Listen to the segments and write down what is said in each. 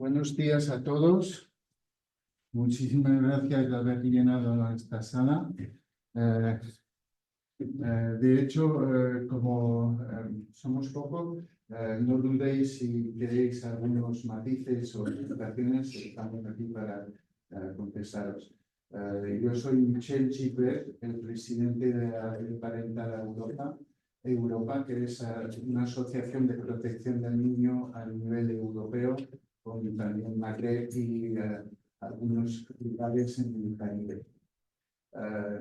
Buenos días a todos. Muchísimas gracias de haber llenado esta sala. De hecho, como somos pocos, no dudéis si queréis algunos matices o explicaciones, estamos aquí para contestaros. Yo soy Michel Chipper, el presidente de la Red Parental Europa, que es una asociación de protección del niño a nivel europeo, con también Magreb y algunos lugares en el Caribe.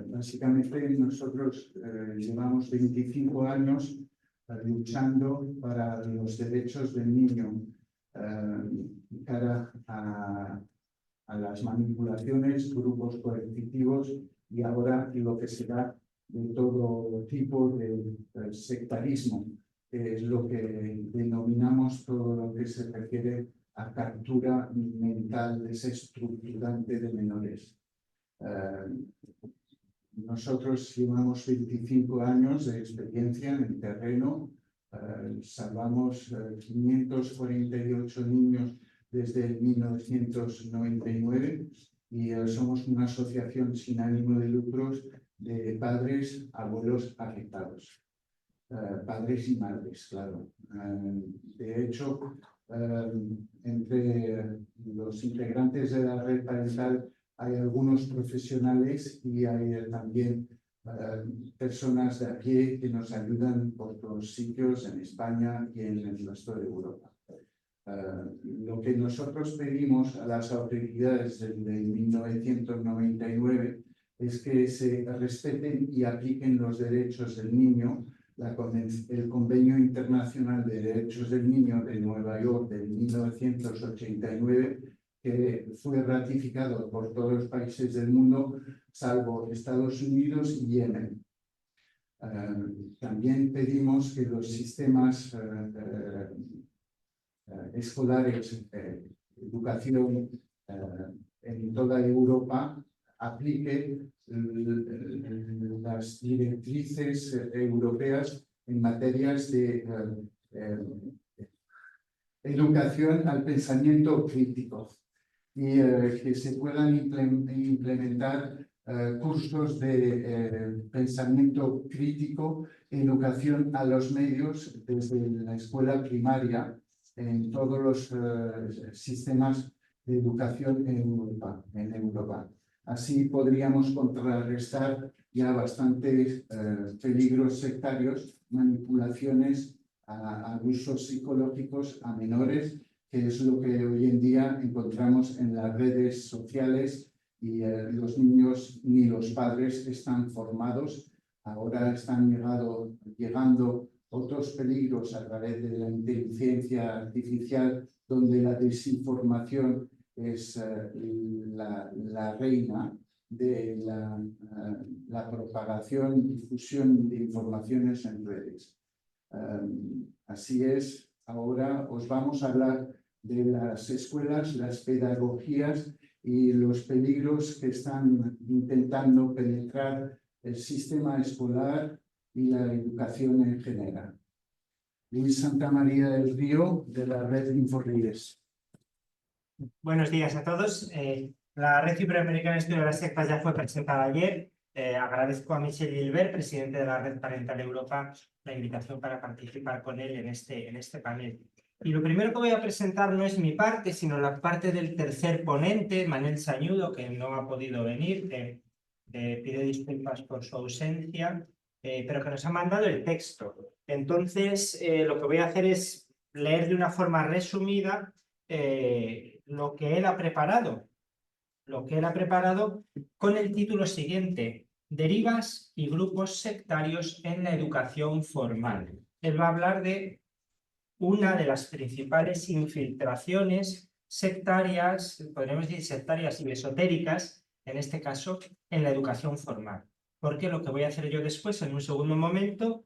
Básicamente nosotros llevamos 25 años luchando para los derechos del niño cara a las manipulaciones, grupos coercitivos y ahora lo que será de todo tipo de sectarismo, que es lo que denominamos todo lo que se refiere a captura mental desestructurante de menores. Nosotros llevamos 25 años de experiencia en el terreno, salvamos 548 niños desde 1999 y somos una asociación sin ánimo de lucros de padres, abuelos afectados, padres y madres, claro. De hecho, entre los integrantes de la red parental hay algunos profesionales y hay también personas de a pie que nos ayudan por todos sitios en España y en el resto de Europa. Lo que nosotros pedimos a las autoridades desde 1999 es que se respeten y apliquen los derechos del niño. El Convenio Internacional de Derechos del Niño de Nueva York de 1989, que fue ratificado por todos los países del mundo, salvo Estados Unidos y Yemen. También pedimos que los sistemas escolares, educación en toda Europa, aplique las directrices europeas en materias de educación al pensamiento crítico y que se puedan implementar cursos de pensamiento crítico, educación a los medios desde la escuela primaria en todos los sistemas de educación en Europa. Así podríamos contrarrestar ya bastantes peligros sectarios, manipulaciones, abusos psicológicos a menores, que es lo que hoy en día encontramos en las redes sociales y los niños ni los padres están formados. Ahora están llegando otros peligros a través de la inteligencia artificial, donde la desinformación es la reina de la propagación y difusión de informaciones en redes. Así es, ahora os vamos a hablar de las escuelas, las pedagogías y los peligros que están intentando penetrar el sistema escolar y la educación en general. Luis Santamaría del Río, de la Red InfoRides. Buenos días a todos. La Red Iberoamericana de Estudio de las Sectas ya fue presentada ayer. Agradezco a Michel Gilbert, presidente de la Red Parental Europa, la invitación para participar con él en este panel. Y lo primero que voy a presentar no es mi parte, sino la parte del tercer ponente, Manel Sañudo, que no ha podido venir, pide disculpas por su ausencia, pero que nos ha mandado el texto. Entonces, lo que voy a hacer es leer de una forma resumida lo que él ha preparado. Con el título siguiente: Derivas y grupos sectarios en la educación formal. Él va a hablar de una de las principales infiltraciones sectarias, podríamos decir sectarias y esotéricas, en este caso, en la educación formal. Porque lo que voy a hacer yo después, en un segundo momento,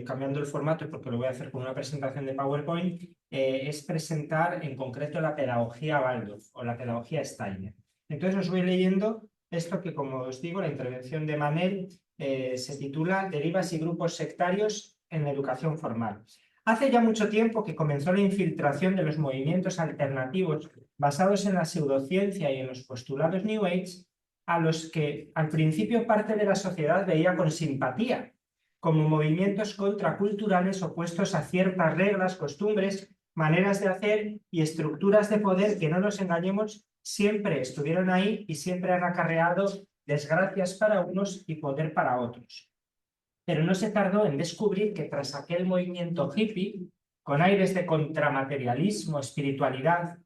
cambiando el formato porque lo voy a hacer con una presentación de PowerPoint, es presentar en concreto la pedagogía Waldorf o la pedagogía Steiner. Entonces os voy leyendo esto que, como os digo, la intervención de Manel se titula Derivas y grupos sectarios en la educación formal. Hace ya mucho tiempo que comenzó la infiltración de los movimientos alternativos basados en la pseudociencia y en los postulados New Age, a los que al principio parte de la sociedad veía con simpatía, como movimientos contraculturales opuestos a ciertas reglas, costumbres, maneras de hacer y estructuras de poder que, no nos engañemos, siempre estuvieron ahí y siempre han acarreado desgracias para unos y poder para otros. Pero no se tardó en descubrir que tras aquel movimiento hippie, con aires de contramaterialismo, espiritualidad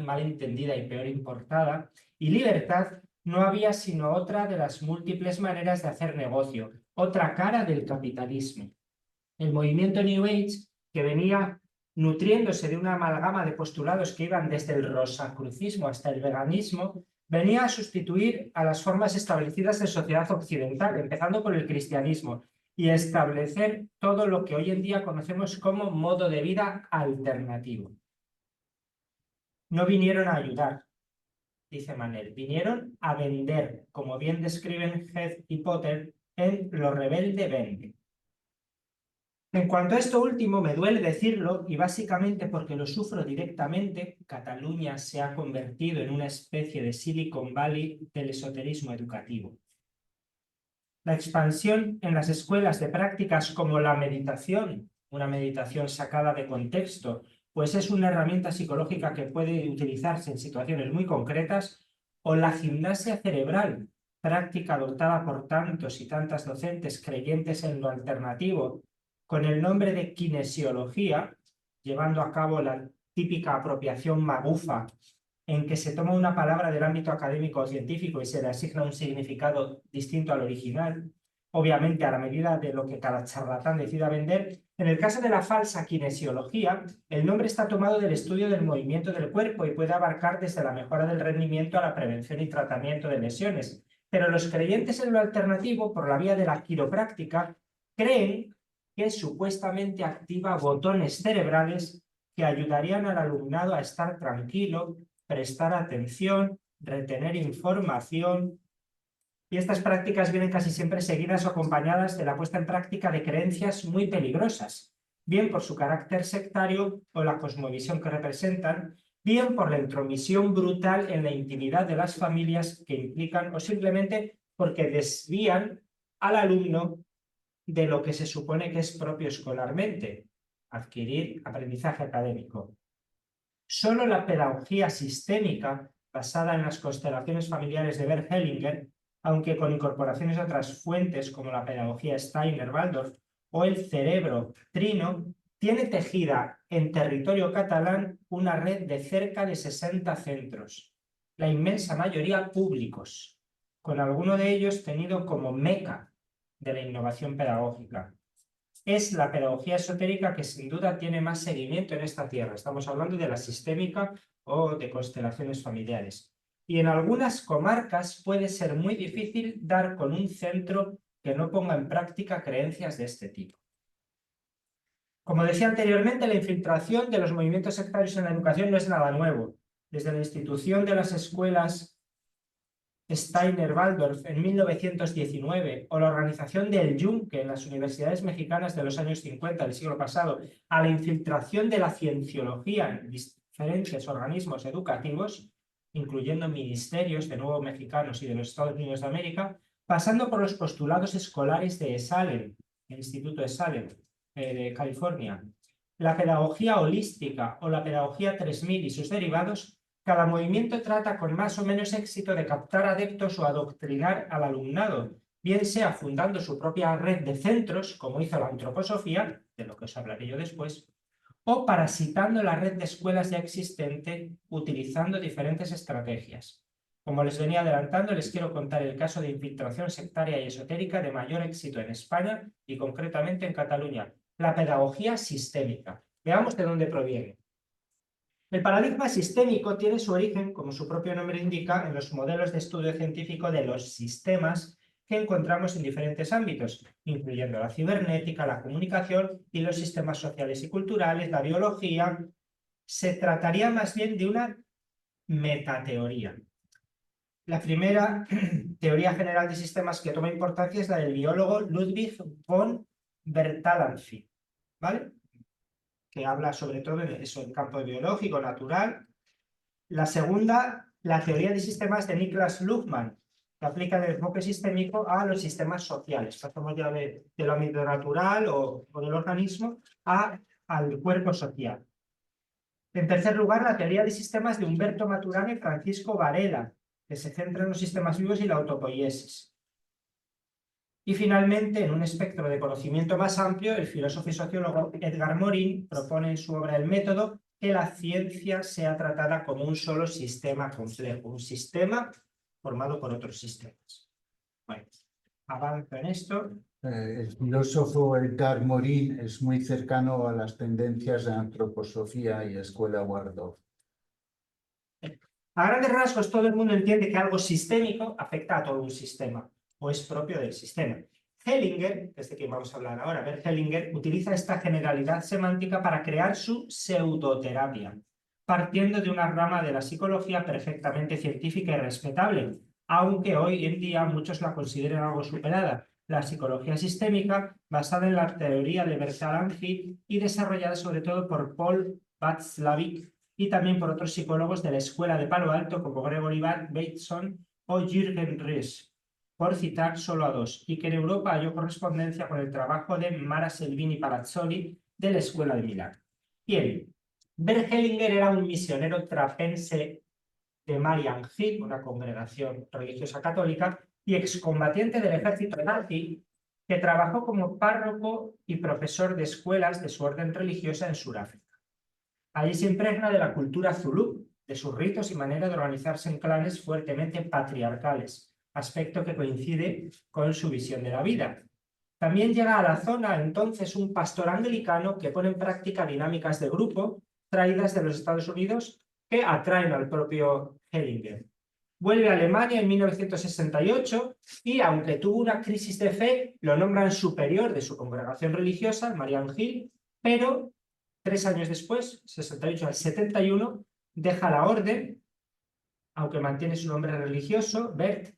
mal entendida y peor importada, y libertad, no había sino otra de las múltiples maneras de hacer negocio, otra cara del capitalismo. El movimiento New Age, que venía nutriéndose de una amalgama de postulados que iban desde el rosacrucismo hasta el veganismo, venía a sustituir a las formas establecidas de sociedad occidental, empezando por el cristianismo, y a establecer todo lo que hoy en día conocemos como modo de vida alternativo. No vinieron a ayudar, dice Manel, vinieron a vender, como bien describen Heath y Potter en Lo rebelde vende. En cuanto a esto último, me duele decirlo, y básicamente porque lo sufro directamente, Cataluña se ha convertido en una especie de Silicon Valley del esoterismo educativo. La expansión en las escuelas de prácticas como la meditación, una meditación sacada de contexto, pues es una herramienta psicológica que puede utilizarse en situaciones muy concretas, o la gimnasia cerebral, práctica adoptada por tantos y tantas docentes creyentes en lo alternativo, con el nombre de kinesiología, llevando a cabo la típica apropiación magufa, en que se toma una palabra del ámbito académico o científico y se le asigna un significado distinto al original, obviamente a la medida de lo que cada charlatán decida vender. En el caso de la falsa kinesiología, el nombre está tomado del estudio del movimiento del cuerpo y puede abarcar desde la mejora del rendimiento a la prevención y tratamiento de lesiones. Pero los creyentes en lo alternativo, por la vía de la quiropráctica, creen que supuestamente activa botones cerebrales que ayudarían al alumnado a estar tranquilo, prestar atención, retener información. Y estas prácticas vienen casi siempre seguidas o acompañadas de la puesta en práctica de creencias muy peligrosas, bien por su carácter sectario o la cosmovisión que representan, bien por la intromisión brutal en la intimidad de las familias que implican, o simplemente porque desvían al alumno de lo que se supone que es propio escolarmente, adquirir aprendizaje académico. Solo la pedagogía sistémica, basada en las constelaciones familiares de Bert Hellinger, aunque con incorporaciones de otras fuentes como la pedagogía Steiner-Waldorf o el cerebro trino, tiene tejida en territorio catalán una red de cerca de 60 centros, la inmensa mayoría públicos, con alguno de ellos tenido como meca de la innovación pedagógica. Es la pedagogía esotérica que sin duda tiene más seguimiento en esta tierra. Estamos hablando de la sistémica o de constelaciones familiares. Y en algunas comarcas puede ser muy difícil dar con un centro que no ponga en práctica creencias de este tipo. Como decía anteriormente, la infiltración de los movimientos sectarios en la educación no es nada nuevo. Desde la institución de las escuelas Steiner-Waldorf en 1919 o la organización del Yunque en las universidades mexicanas de los años 50 del siglo pasado, a la infiltración de la cienciología en diferentes organismos educativos, incluyendo ministerios de nuevo mexicanos y de los Estados Unidos de América, pasando por los postulados escolares de Salem, el Instituto de Salem, de California, la pedagogía holística o la pedagogía 3000 y sus derivados. Cada movimiento trata con más o menos éxito de captar adeptos o adoctrinar al alumnado, bien sea fundando su propia red de centros, como hizo la antroposofía, de lo que os hablaré yo después, o parasitando la red de escuelas ya existente utilizando diferentes estrategias. Como les venía adelantando, les quiero contar el caso de infiltración sectaria y esotérica de mayor éxito en España y concretamente en Cataluña, la pedagogía sistémica. Veamos de dónde proviene. El paradigma sistémico tiene su origen, como su propio nombre indica, en los modelos de estudio científico de los sistemas que encontramos en diferentes ámbitos, incluyendo la cibernética, la comunicación y los sistemas sociales y culturales, la biología. Se trataría más bien de una metateoría. La primera teoría general de sistemas que toma importancia es la del biólogo Ludwig von Bertalanffy, ¿vale? que habla sobre todo en eso, en campo biológico, natural. La segunda, la teoría de sistemas de Niklas Luhmann, que aplica el enfoque sistémico a los sistemas sociales. Pasamos ya del ámbito natural o del organismo al cuerpo social. En tercer lugar, la teoría de sistemas de Humberto Maturana y Francisco Varela, que se centra en los sistemas vivos y la autopoiesis. Y finalmente, en un espectro de conocimiento más amplio, el filósofo y sociólogo Edgar Morin propone en su obra El método que la ciencia sea tratada como un solo sistema complejo, un sistema formado por otros sistemas. Bueno, avanzo en esto. El filósofo Edgar Morin es muy cercano a las tendencias de antroposofía y escuela Waldorf. A grandes rasgos, todo el mundo entiende que algo sistémico afecta a todo un sistema o es propio del sistema. Hellinger, que es de quien vamos a hablar ahora, Bert Hellinger, utiliza esta generalidad semántica para crear su pseudoterapia, partiendo de una rama de la psicología perfectamente científica y respetable, aunque hoy en día muchos la consideran algo superada. La psicología sistémica, basada en la teoría de Bertalanffy y desarrollada sobre todo por Paul Václavic y también por otros psicólogos de la escuela de Palo Alto como Gregory Bateson o Jürgen Ries, por citar solo a dos, y que en Europa halló correspondencia con el trabajo de Mara Selvini Palazzoli de la Escuela de Milán. Bien, Bert Hellinger era un misionero trapense de Marianhill, una congregación religiosa católica, y excombatiente del ejército nazi, que trabajó como párroco y profesor de escuelas de su orden religiosa en Sudáfrica. Allí se impregna de la cultura zulú, de sus ritos y manera de organizarse en clanes fuertemente patriarcales, aspecto que coincide con su visión de la vida. También llega a la zona entonces un pastor anglicano que pone en práctica dinámicas de grupo traídas de los Estados Unidos que atraen al propio Hellinger. Vuelve a Alemania en 1968 y, aunque tuvo una crisis de fe, lo nombran superior de su congregación religiosa, Marianhill, pero 3 años después, 68 al 71, deja la orden, aunque mantiene su nombre religioso, Bert,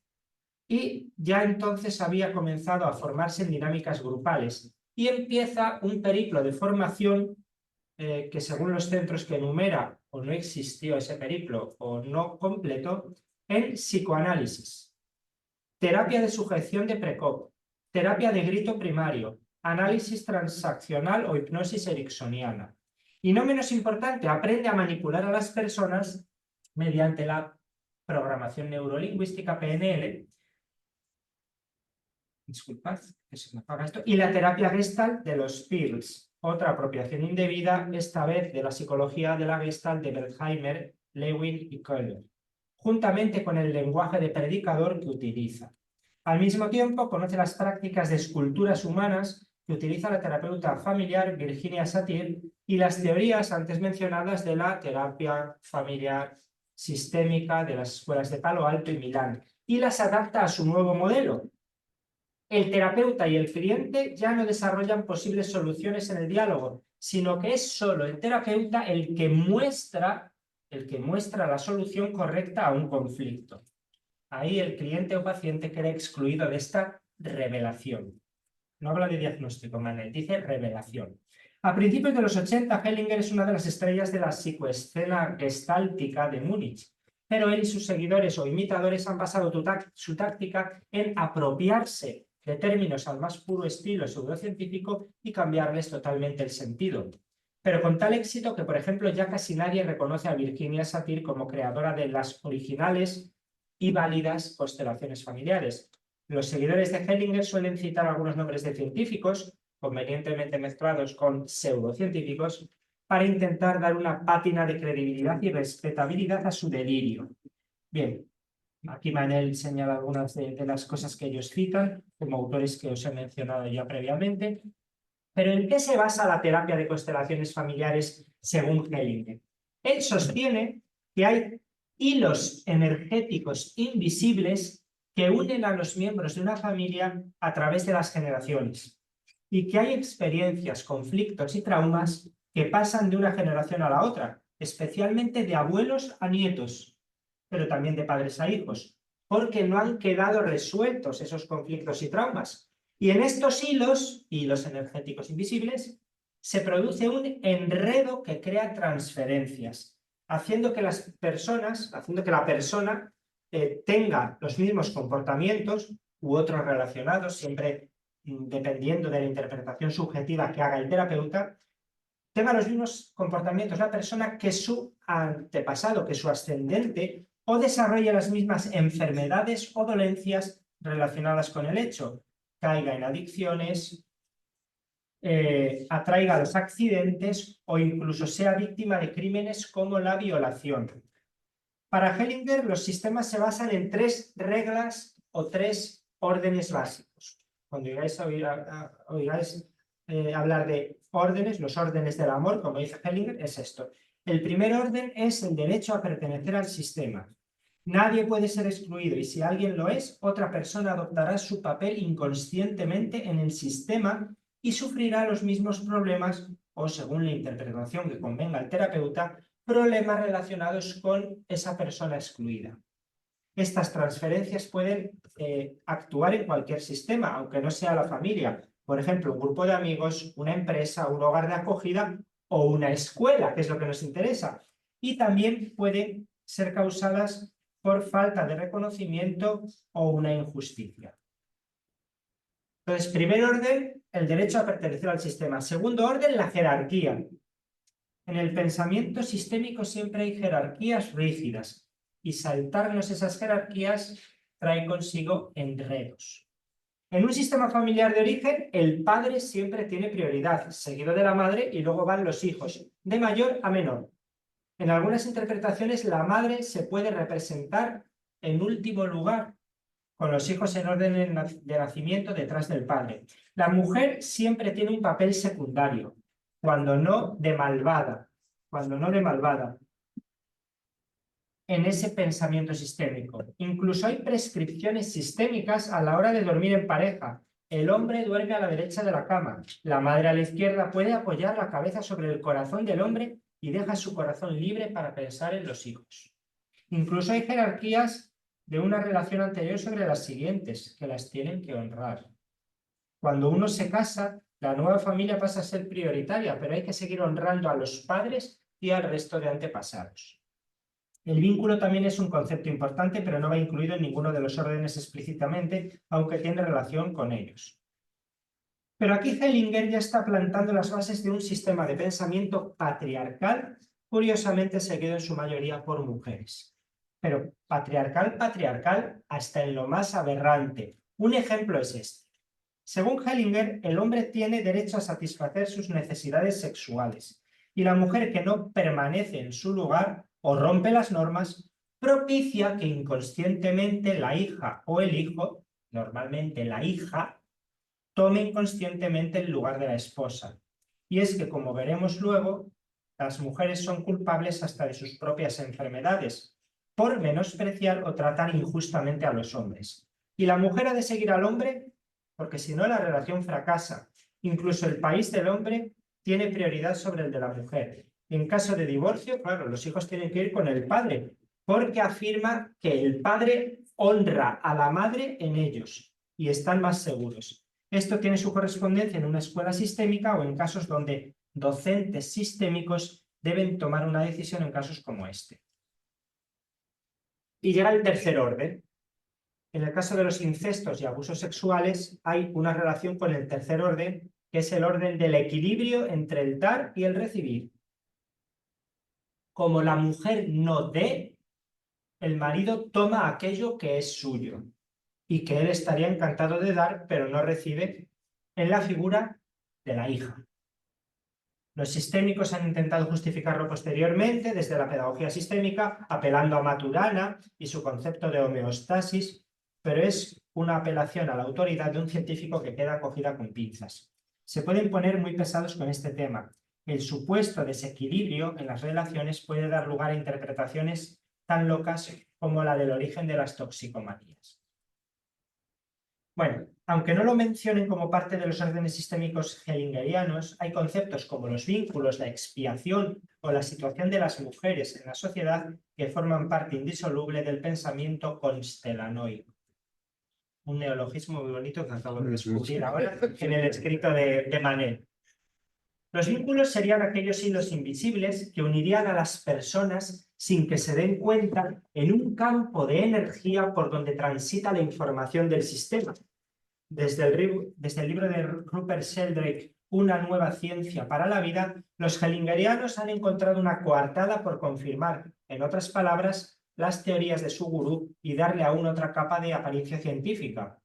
y ya entonces había comenzado a formarse en dinámicas grupales y empieza un periplo de formación que según los centros que enumera, o no existió ese periplo o no completó, en psicoanálisis, terapia de sujeción de Prekop, terapia de grito primario, análisis transaccional o hipnosis ericksoniana. Y no menos importante, aprende a manipular a las personas mediante la programación neurolingüística PNL. Disculpad, que se me apaga esto. Y la terapia Gestalt de los Pearls, otra apropiación indebida, esta vez de la psicología de la Gestalt de Wertheimer, Lewin y Köhler, juntamente con el lenguaje de predicador que utiliza. Al mismo tiempo, conoce las prácticas de esculturas humanas que utiliza la terapeuta familiar Virginia Satir y las teorías antes mencionadas de la terapia familiar sistémica de las escuelas de Palo Alto y Milán, y las adapta a su nuevo modelo. El terapeuta y el cliente ya no desarrollan posibles soluciones en el diálogo, sino que es solo el terapeuta el que muestra la solución correcta a un conflicto. Ahí el cliente o paciente queda excluido de esta revelación. No habla de diagnóstico, Manel, dice revelación. A principios de los 80, Hellinger es una de las estrellas de la psicoescena gestáltica de Múnich, pero él y sus seguidores o imitadores han basado su táctica en apropiarse de términos al más puro estilo pseudocientífico y cambiarles totalmente el sentido. Pero con tal éxito que, por ejemplo, ya casi nadie reconoce a Virginia Satir como creadora de las originales y válidas constelaciones familiares. Los seguidores de Hellinger suelen citar algunos nombres de científicos, convenientemente mezclados con pseudocientíficos, para intentar dar una pátina de credibilidad y respetabilidad a su delirio. Bien, aquí Manel señala algunas de las cosas que ellos citan, como autores que os he mencionado ya previamente. Pero ¿en qué se basa la terapia de constelaciones familiares según Hellinger? Él sostiene que hay hilos energéticos invisibles que unen a los miembros de una familia a través de las generaciones y que hay experiencias, conflictos y traumas que pasan de una generación a la otra, especialmente de abuelos a nietos, pero también de padres a hijos, porque no han quedado resueltos esos conflictos y traumas. Y en estos hilos energéticos invisibles, se produce un enredo que crea transferencias, haciendo que la persona tenga los mismos comportamientos u otros relacionados, siempre dependiendo de la interpretación subjetiva que haga el terapeuta, tenga los mismos comportamientos la persona que su antepasado, que su ascendente, o desarrolle las mismas enfermedades o dolencias relacionadas con el hecho, caiga en adicciones, atraiga los accidentes o incluso sea víctima de crímenes como la violación. Para Hellinger, los sistemas se basan en 3 reglas o 3 órdenes básicos. Cuando oigáis hablar de órdenes, los órdenes del amor, como dice Hellinger, es esto. El primer orden es el derecho a pertenecer al sistema. Nadie puede ser excluido y si alguien lo es, otra persona adoptará su papel inconscientemente en el sistema y sufrirá los mismos problemas o, según la interpretación que convenga al terapeuta, problemas relacionados con esa persona excluida. Estas transferencias pueden actuar en cualquier sistema, aunque no sea la familia. Por ejemplo, un grupo de amigos, una empresa, un hogar de acogida o una escuela, que es lo que nos interesa. Y también pueden ser causadas por falta de reconocimiento o una injusticia. Entonces, primer orden, el derecho a pertenecer al sistema. Segundo orden, la jerarquía. En el pensamiento sistémico siempre hay jerarquías rígidas y saltarnos esas jerarquías trae consigo enredos. En un sistema familiar de origen, el padre siempre tiene prioridad, seguido de la madre y luego van los hijos, de mayor a menor. En algunas interpretaciones, la madre se puede representar en último lugar, con los hijos en orden de nacimiento detrás del padre. La mujer siempre tiene un papel secundario, cuando no de malvada, en ese pensamiento sistémico. Incluso hay prescripciones sistémicas a la hora de dormir en pareja. El hombre duerme a la derecha de la cama, la madre a la izquierda puede apoyar la cabeza sobre el corazón del hombre y deja su corazón libre para pensar en los hijos. Incluso hay jerarquías de una relación anterior sobre las siguientes, que las tienen que honrar. Cuando uno se casa, la nueva familia pasa a ser prioritaria, pero hay que seguir honrando a los padres y al resto de antepasados. El vínculo también es un concepto importante, pero no va incluido en ninguno de los órdenes explícitamente, aunque tiene relación con ellos. Pero aquí Hellinger ya está plantando las bases de un sistema de pensamiento patriarcal, curiosamente seguido en su mayoría por mujeres. Pero patriarcal hasta en lo más aberrante. Un ejemplo es este. Según Hellinger, el hombre tiene derecho a satisfacer sus necesidades sexuales y la mujer que no permanece en su lugar o rompe las normas propicia que inconscientemente la hija o el hijo, normalmente la hija, tome inconscientemente el lugar de la esposa. Y es que, como veremos luego, las mujeres son culpables hasta de sus propias enfermedades, por menospreciar o tratar injustamente a los hombres. Y la mujer ha de seguir al hombre porque si no la relación fracasa. Incluso el país del hombre tiene prioridad sobre el de la mujer. En caso de divorcio, claro, los hijos tienen que ir con el padre, porque afirma que el padre honra a la madre en ellos y están más seguros. Esto tiene su correspondencia en una escuela sistémica o en casos donde docentes sistémicos deben tomar una decisión en casos como este. Y llega el tercer orden. En el caso de los incestos y abusos sexuales hay una relación con el tercer orden, que es el orden del equilibrio entre el dar y el recibir. Como la mujer no dé, el marido toma aquello que es suyo y que él estaría encantado de dar, pero no recibe, en la figura de la hija. Los sistémicos han intentado justificarlo posteriormente desde la pedagogía sistémica, apelando a Maturana y su concepto de homeostasis, pero es una apelación a la autoridad de un científico que queda cogida con pinzas. Se pueden poner muy pesados con este tema. El supuesto desequilibrio en las relaciones puede dar lugar a interpretaciones tan locas como la del origen de las toxicomanías. Bueno, aunque no lo mencionen como parte de los órdenes sistémicos hellingerianos, hay conceptos como los vínculos, la expiación o la situación de las mujeres en la sociedad que forman parte indisoluble del pensamiento constelanoico. Un neologismo muy bonito que acabo de descubrir ahora en el escrito de Manel. Los vínculos serían aquellos hilos invisibles que unirían a las personas sin que se den cuenta en un campo de energía por donde transita la información del sistema. Desde el libro de Rupert Sheldrake, Una nueva ciencia para la vida, los hellingerianos han encontrado una coartada por confirmar, en otras palabras, las teorías de su gurú y darle aún otra capa de apariencia científica.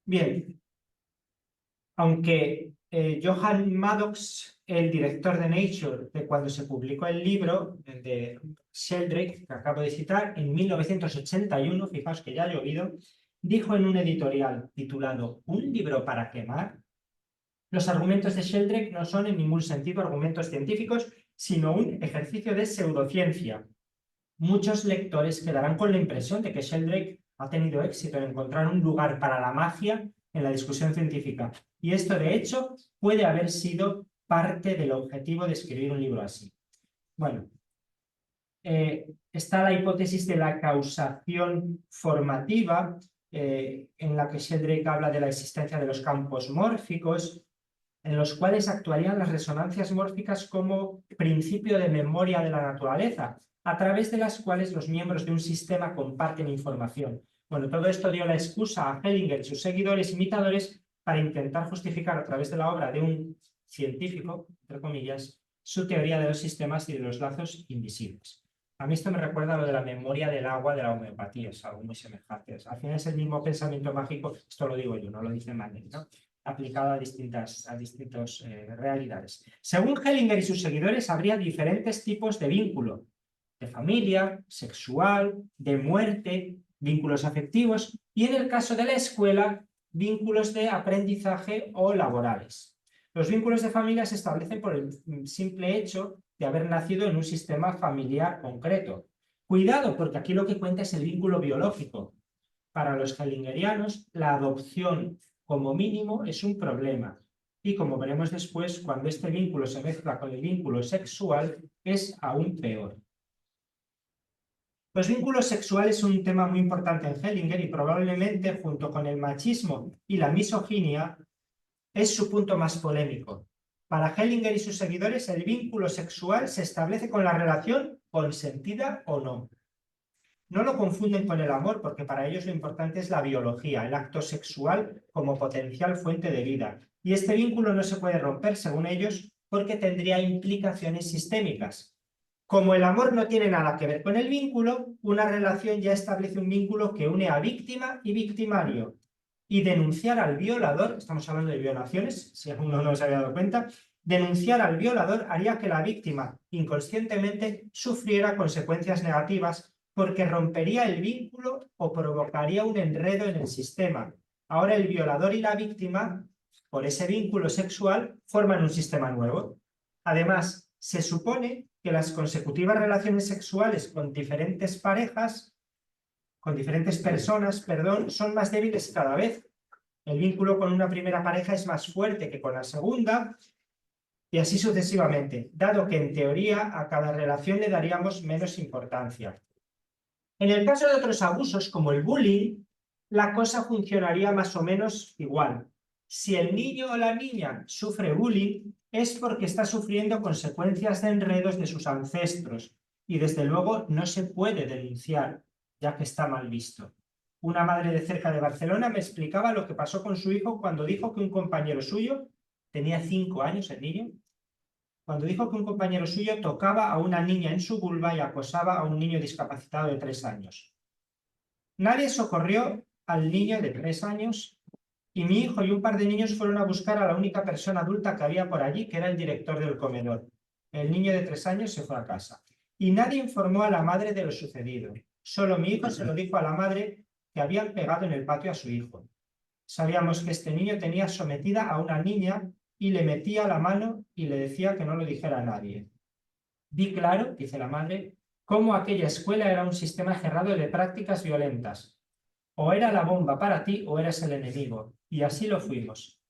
Bien, aunque Johann Maddox, el director de Nature, de cuando se publicó el libro de Sheldrake, que acabo de citar, en 1981, fijaos que ya ha llovido, dijo en un editorial titulado ¿Un libro para quemar? Los argumentos de Sheldrake no son en ningún sentido argumentos científicos, sino un ejercicio de pseudociencia. Muchos lectores quedarán con la impresión de que Sheldrake ha tenido éxito en encontrar un lugar para la magia en la discusión científica. Y esto, de hecho, puede haber sido parte del objetivo de escribir un libro así. Bueno, está la hipótesis de la causación formativa, en la que Sheldrake habla de la existencia de los campos mórficos, en los cuales actuarían las resonancias mórficas como principio de memoria de la naturaleza, a través de las cuales los miembros de un sistema comparten información. Bueno, todo esto dio la excusa a Hellinger y sus seguidores imitadores para intentar justificar a través de la obra de un científico, entre comillas, su teoría de los sistemas y de los lazos invisibles. A mí esto me recuerda a lo de la memoria del agua de la homeopatía, es algo muy semejante. Al final es el mismo pensamiento mágico, esto lo digo yo, no lo dice Manning, ¿no? Aplicado a distintas realidades. Según Hellinger y sus seguidores, habría diferentes tipos de vínculo: de familia, sexual, de muerte, vínculos afectivos y, en el caso de la escuela, vínculos de aprendizaje o laborales. Los vínculos de familia se establecen por el simple hecho de haber nacido en un sistema familiar concreto. Cuidado, porque aquí lo que cuenta es el vínculo biológico. Para los hellingerianos, la adopción como mínimo es un problema. Y como veremos después, cuando este vínculo se mezcla con el vínculo sexual, es aún peor. Los vínculos sexuales son un tema muy importante en Hellinger y probablemente, junto con el machismo y la misoginia, es su punto más polémico. Para Hellinger y sus seguidores, el vínculo sexual se establece con la relación consentida o no. No lo confunden con el amor, porque para ellos lo importante es la biología, el acto sexual como potencial fuente de vida. Y este vínculo no se puede romper, según ellos, porque tendría implicaciones sistémicas. Como el amor no tiene nada que ver con el vínculo, una relación ya establece un vínculo que une a víctima y victimario. Y denunciar al violador, estamos hablando de violaciones, si alguno no se había dado cuenta, denunciar al violador haría que la víctima inconscientemente sufriera consecuencias negativas, porque rompería el vínculo o provocaría un enredo en el sistema. Ahora el violador y la víctima, por ese vínculo sexual, forman un sistema nuevo. Además, se supone que las consecutivas relaciones sexuales con diferentes parejas, con diferentes personas, son más débiles cada vez. El vínculo con una primera pareja es más fuerte que con la segunda, y así sucesivamente, dado que en teoría a cada relación le daríamos menos importancia. En el caso de otros abusos, como el bullying, la cosa funcionaría más o menos igual. Si el niño o la niña sufre bullying, es porque está sufriendo consecuencias de enredos de sus ancestros, y desde luego no se puede denunciar, ya que está mal visto. Una madre de cerca de Barcelona me explicaba lo que pasó con su hijo cuando dijo que un compañero suyo, tenía 5 años el niño, cuando dijo que un compañero suyo tocaba a una niña en su vulva y acosaba a un niño discapacitado de 3 años. Nadie socorrió al niño de 3 años y mi hijo y un par de niños fueron a buscar a la única persona adulta que había por allí, que era el director del comedor. El niño de 3 años se fue a casa y nadie informó a la madre de lo sucedido. Solo mi hijo se lo dijo a la madre, que habían pegado en el patio a su hijo. Sabíamos que este niño tenía sometida a una niña y le metía la mano y le decía que no lo dijera a nadie. Vi claro, dice la madre, cómo aquella escuela era un sistema cerrado de prácticas violentas. O era la bomba para ti o eras el enemigo. Y así lo fuimos.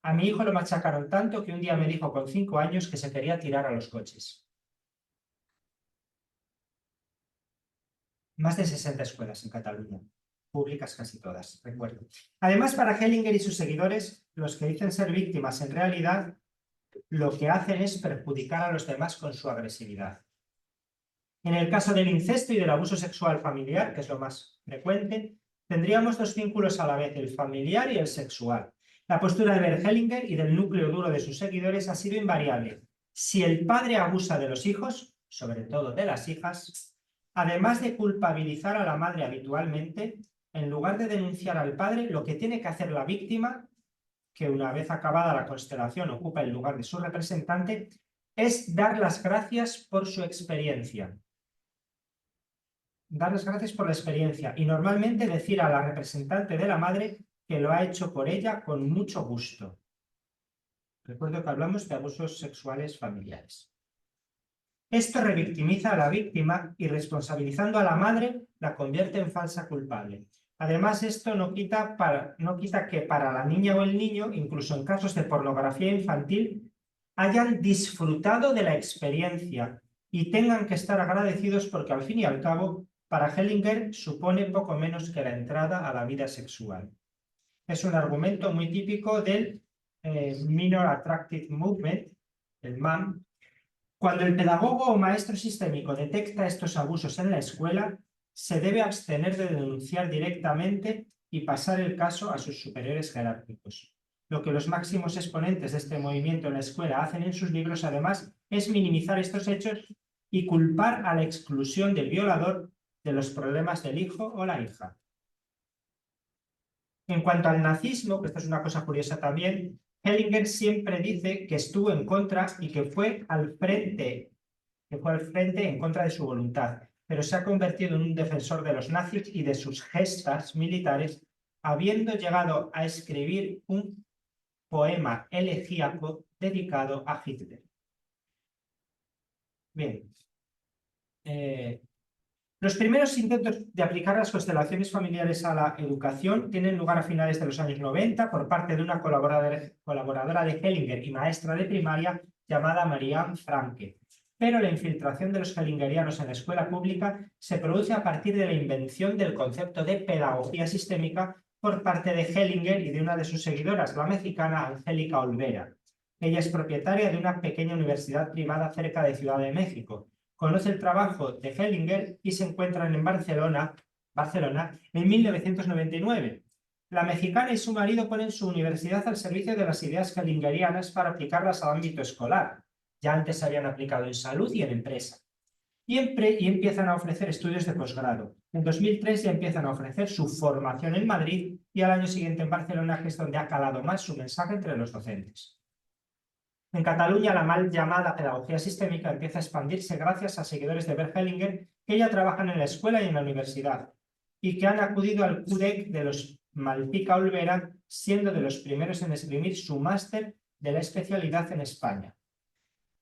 A mi hijo lo machacaron tanto que un día me dijo con 5 años que se quería tirar a los coches. Más de 60 escuelas en Cataluña. Públicas casi todas, recuerdo. Además, para Hellinger y sus seguidores, los que dicen ser víctimas en realidad lo que hacen es perjudicar a los demás con su agresividad. En el caso del incesto y del abuso sexual familiar, que es lo más frecuente, tendríamos dos vínculos a la vez, el familiar y el sexual. La postura de Bert Hellinger y del núcleo duro de sus seguidores ha sido invariable. Si el padre abusa de los hijos, sobre todo de las hijas, además de culpabilizar a la madre habitualmente, en lugar de denunciar al padre, lo que tiene que hacer la víctima, que una vez acabada la constelación ocupa el lugar de su representante, es dar las gracias por su experiencia. Dar las gracias por la experiencia y normalmente decir a la representante de la madre que lo ha hecho por ella con mucho gusto. Recuerdo que hablamos de abusos sexuales familiares. Esto revictimiza a la víctima y responsabilizando a la madre la convierte en falsa culpable. Además, esto no quita que para la niña o el niño, incluso en casos de pornografía infantil, hayan disfrutado de la experiencia y tengan que estar agradecidos porque al fin y al cabo, para Hellinger supone poco menos que la entrada a la vida sexual. Es un argumento muy típico del Minor Attractive Movement, el MAM. Cuando el pedagogo o maestro sistémico detecta estos abusos en la escuela, se debe abstener de denunciar directamente y pasar el caso a sus superiores jerárquicos. Lo que los máximos exponentes de este movimiento en la escuela hacen en sus libros, además, es minimizar estos hechos y culpar a la exclusión del violador de los problemas del hijo o la hija. En cuanto al nazismo, que esto es una cosa curiosa también, Hellinger siempre dice que estuvo en contra y que fue al frente en contra de su voluntad, pero se ha convertido en un defensor de los nazis y de sus gestas militares, habiendo llegado a escribir un poema elegíaco dedicado a Hitler. Bien. Los primeros intentos de aplicar las constelaciones familiares a la educación tienen lugar a finales de los años 90 por parte de una colaboradora de Hellinger y maestra de primaria llamada Marianne Franke. Pero la infiltración de los hellingerianos en la escuela pública se produce a partir de la invención del concepto de pedagogía sistémica por parte de Hellinger y de una de sus seguidoras, la mexicana Angélica Olvera. Ella es propietaria de una pequeña universidad privada cerca de Ciudad de México. Conoce el trabajo de Hellinger y se encuentran en Barcelona en 1999. La mexicana y su marido ponen su universidad al servicio de las ideas hellingerianas para aplicarlas al ámbito escolar. Ya antes se habían aplicado en salud y en empresa. Y empiezan a ofrecer estudios de posgrado. En 2003 ya empiezan a ofrecer su formación en Madrid y al año siguiente en Barcelona, que es donde ha calado más su mensaje entre los docentes. En Cataluña, la mal llamada pedagogía sistémica empieza a expandirse gracias a seguidores de Bert Hellinger que ya trabajan en la escuela y en la universidad y que han acudido al CUDEC de los Malpica Olvera, siendo de los primeros en escribir su máster de la especialidad en España.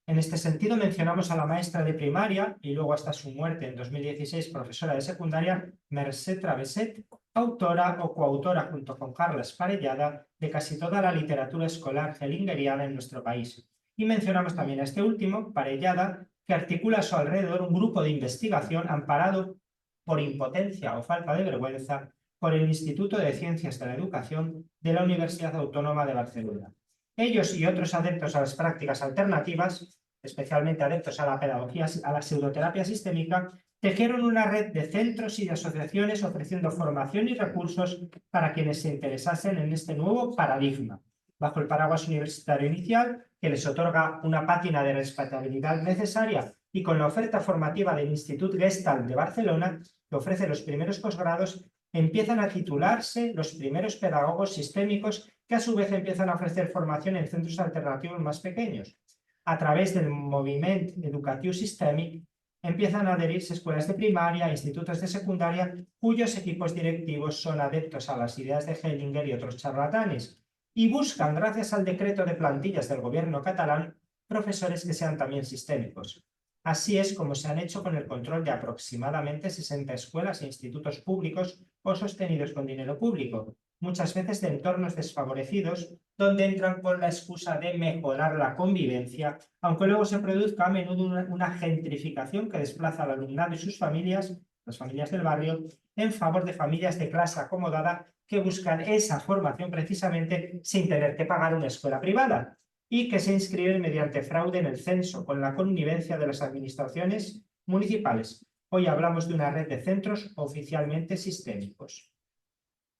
En este sentido, mencionamos a la maestra de primaria y luego hasta su muerte en 2016 profesora de secundaria, Mercè Travesset, autora o coautora junto con Carles Parellada de casi toda la literatura escolar hellingeriana en nuestro país. Y mencionamos también a este último, Parellada, que articula a su alrededor un grupo de investigación amparado por impotencia o falta de vergüenza por el Instituto de Ciencias de la Educación de la Universidad Autónoma de Barcelona. Ellos y otros adeptos a las prácticas alternativas, especialmente adeptos a la pedagogía, a la pseudoterapia sistémica, tejieron una red de centros y de asociaciones ofreciendo formación y recursos para quienes se interesasen en este nuevo paradigma, bajo el paraguas universitario inicial, que les otorga una pátina de respetabilidad necesaria y con la oferta formativa del Institut Gestalt de Barcelona, que ofrece los primeros posgrados, empiezan a titularse los primeros pedagogos sistémicos que a su vez empiezan a ofrecer formación en centros alternativos más pequeños. A través del movimiento educativo sistémico empiezan a adherirse escuelas de primaria, institutos de secundaria, cuyos equipos directivos son adeptos a las ideas de Hellinger y otros charlatanes, y buscan, gracias al decreto de plantillas del gobierno catalán, profesores que sean también sistémicos. Así es como se han hecho con el control de aproximadamente 60 escuelas e institutos públicos o sostenidos con dinero público, muchas veces de entornos desfavorecidos, donde entran con la excusa de mejorar la convivencia, aunque luego se produzca a menudo una gentrificación que desplaza al alumnado y sus familias, las familias del barrio, en favor de familias de clase acomodada que buscan esa formación precisamente sin tener que pagar una escuela privada. y que se inscriben mediante fraude en el censo con la connivencia de las administraciones municipales. Hoy hablamos de una red de centros oficialmente sistémicos.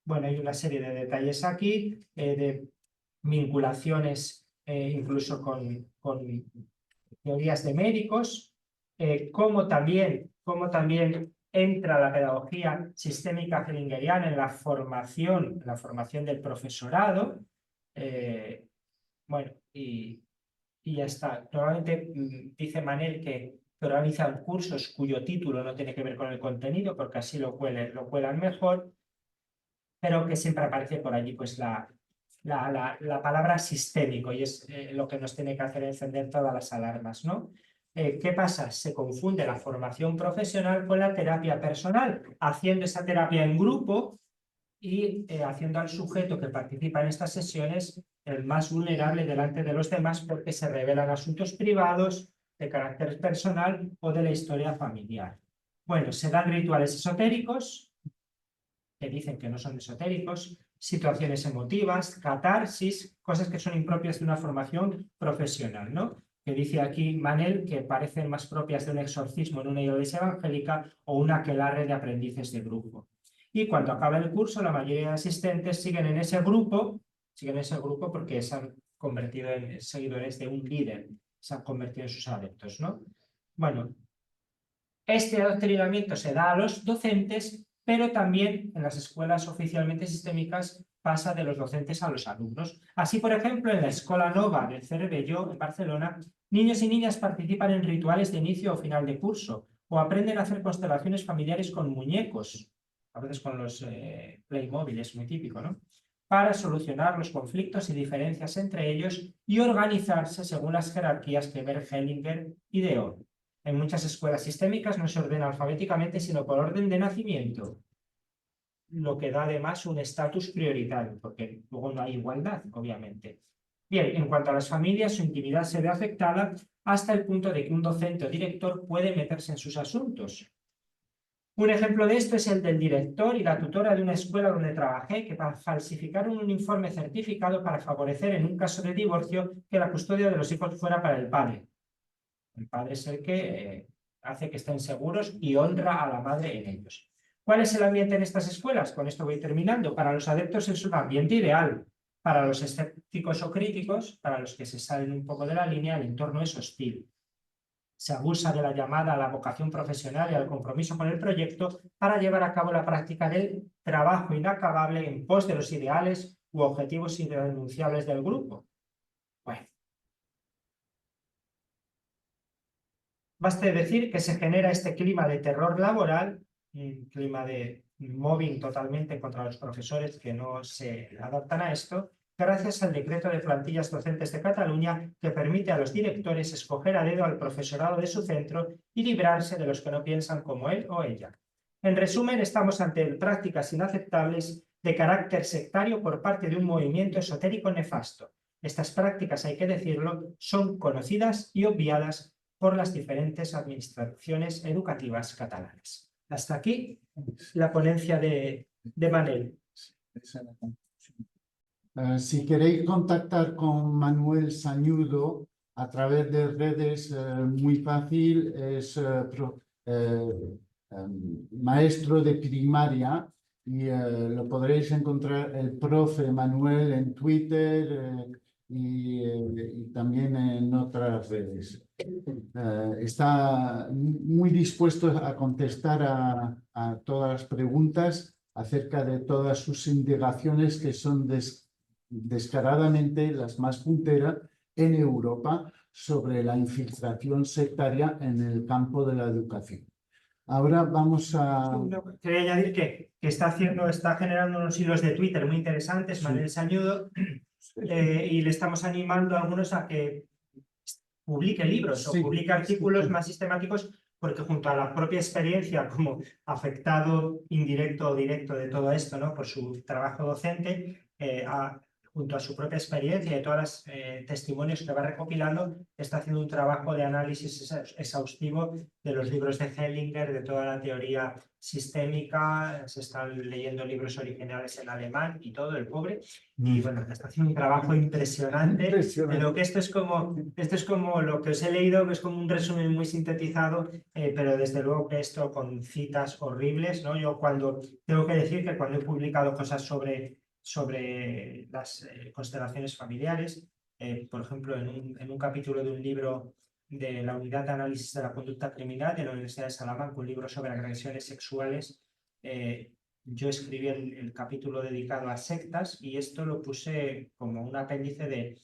Bueno, hay una serie de detalles aquí, de vinculaciones incluso con teorías de médicos, cómo también entra la pedagogía sistémica hellingeriana en la formación del profesorado. Bueno, y ya está. Normalmente dice Manel que organizan cursos cuyo título no tiene que ver con el contenido, porque así lo cuelan mejor, pero que siempre aparece por allí pues la palabra sistémico, y es lo que nos tiene que hacer encender todas las alarmas, ¿no? ¿Qué pasa? Se confunde la formación profesional con la terapia personal, haciendo esa terapia en grupo y haciendo al sujeto que participa en estas sesiones el más vulnerable delante de los demás, porque se revelan asuntos privados de carácter personal o de la historia familiar. Bueno, se dan rituales esotéricos, que dicen que no son esotéricos, situaciones emotivas, catarsis, cosas que son impropias de una formación profesional, ¿no? Que dice aquí Manel que parecen más propias de un exorcismo en una iglesia evangélica o una aquelarre de aprendices de grupo. Y cuando acaba el curso, la mayoría de asistentes siguen en ese grupo porque se han convertido en seguidores de un líder, se han convertido en sus adeptos, ¿no? Bueno, este adoctrinamiento se da a los docentes, pero también en las escuelas oficialmente sistémicas pasa de los docentes a los alumnos. Así, por ejemplo, en la Escola Nova del Cervelló, en Barcelona, niños y niñas participan en rituales de inicio o final de curso, o aprenden a hacer constelaciones familiares con muñecos, a veces con los Playmobil, es muy típico, ¿no? Para solucionar los conflictos y diferencias entre ellos y organizarse según las jerarquías que Bert Hellinger ideó. En muchas escuelas sistémicas no se ordena alfabéticamente, sino por orden de nacimiento, lo que da además un estatus prioritario, porque luego no hay igualdad, obviamente. Bien, en cuanto a las familias, su intimidad se ve afectada hasta el punto de que un docente o director puede meterse en sus asuntos. Un ejemplo de esto es el del director y la tutora de una escuela donde trabajé, que falsificaron un informe certificado para favorecer, en un caso de divorcio, que la custodia de los hijos fuera para el padre. El padre es el que hace que estén seguros y honra a la madre en ellos. ¿Cuál es el ambiente en estas escuelas? Con esto voy terminando. Para los adeptos es un ambiente ideal. Para los escépticos o críticos, para los que se salen un poco de la línea, el entorno es hostil. Se abusa de la llamada a la vocación profesional y al compromiso con el proyecto para llevar a cabo la práctica del trabajo inacabable en pos de los ideales u objetivos irrenunciables del grupo. Bueno. Baste decir que se genera este clima de terror laboral, un clima de mobbing totalmente contra los profesores que no se adaptan a esto, gracias al decreto de plantillas docentes de Cataluña que permite a los directores escoger a dedo al profesorado de su centro y librarse de los que no piensan como él o ella. En resumen, estamos ante prácticas inaceptables de carácter sectario por parte de un movimiento esotérico nefasto. Estas prácticas, hay que decirlo, son conocidas y obviadas por las diferentes administraciones educativas catalanas. Hasta aquí la ponencia de Manel. Si queréis contactar con Manuel Sañudo a través de redes, muy fácil, es maestro de primaria y lo podréis encontrar el profe Manuel en Twitter y también en otras redes. Está muy dispuesto a contestar a todas las preguntas acerca de todas sus indagaciones, que son descaradamente las más punteras en Europa sobre la infiltración sectaria en el campo de la educación. Ahora vamos a... Quería añadir que está generando unos hilos de Twitter muy interesantes, sí. Manel Sañudo, y le estamos animando a algunos a que publique libros o publique artículos más sistemáticos, porque junto a la propia experiencia como afectado indirecto o directo de todo esto, ¿no? Por su trabajo docente, junto a su propia experiencia y todos los testimonios que va recopilando, está haciendo un trabajo de análisis exhaustivo de los libros de Hellinger, de toda la teoría sistémica. Se están leyendo libros originales en alemán y todo, el pobre. Y bueno, está haciendo un trabajo impresionante. Pero que esto es como lo que os he leído, que es como un resumen muy sintetizado, pero desde luego que esto con citas horribles, ¿no? Yo tengo que decir que cuando he publicado cosas sobre las constelaciones familiares, por ejemplo, en un capítulo de un libro de la Unidad de Análisis de la Conducta Criminal de la Universidad de Salamanca, un libro sobre agresiones sexuales, yo escribí el capítulo dedicado a sectas y esto lo puse como un apéndice de,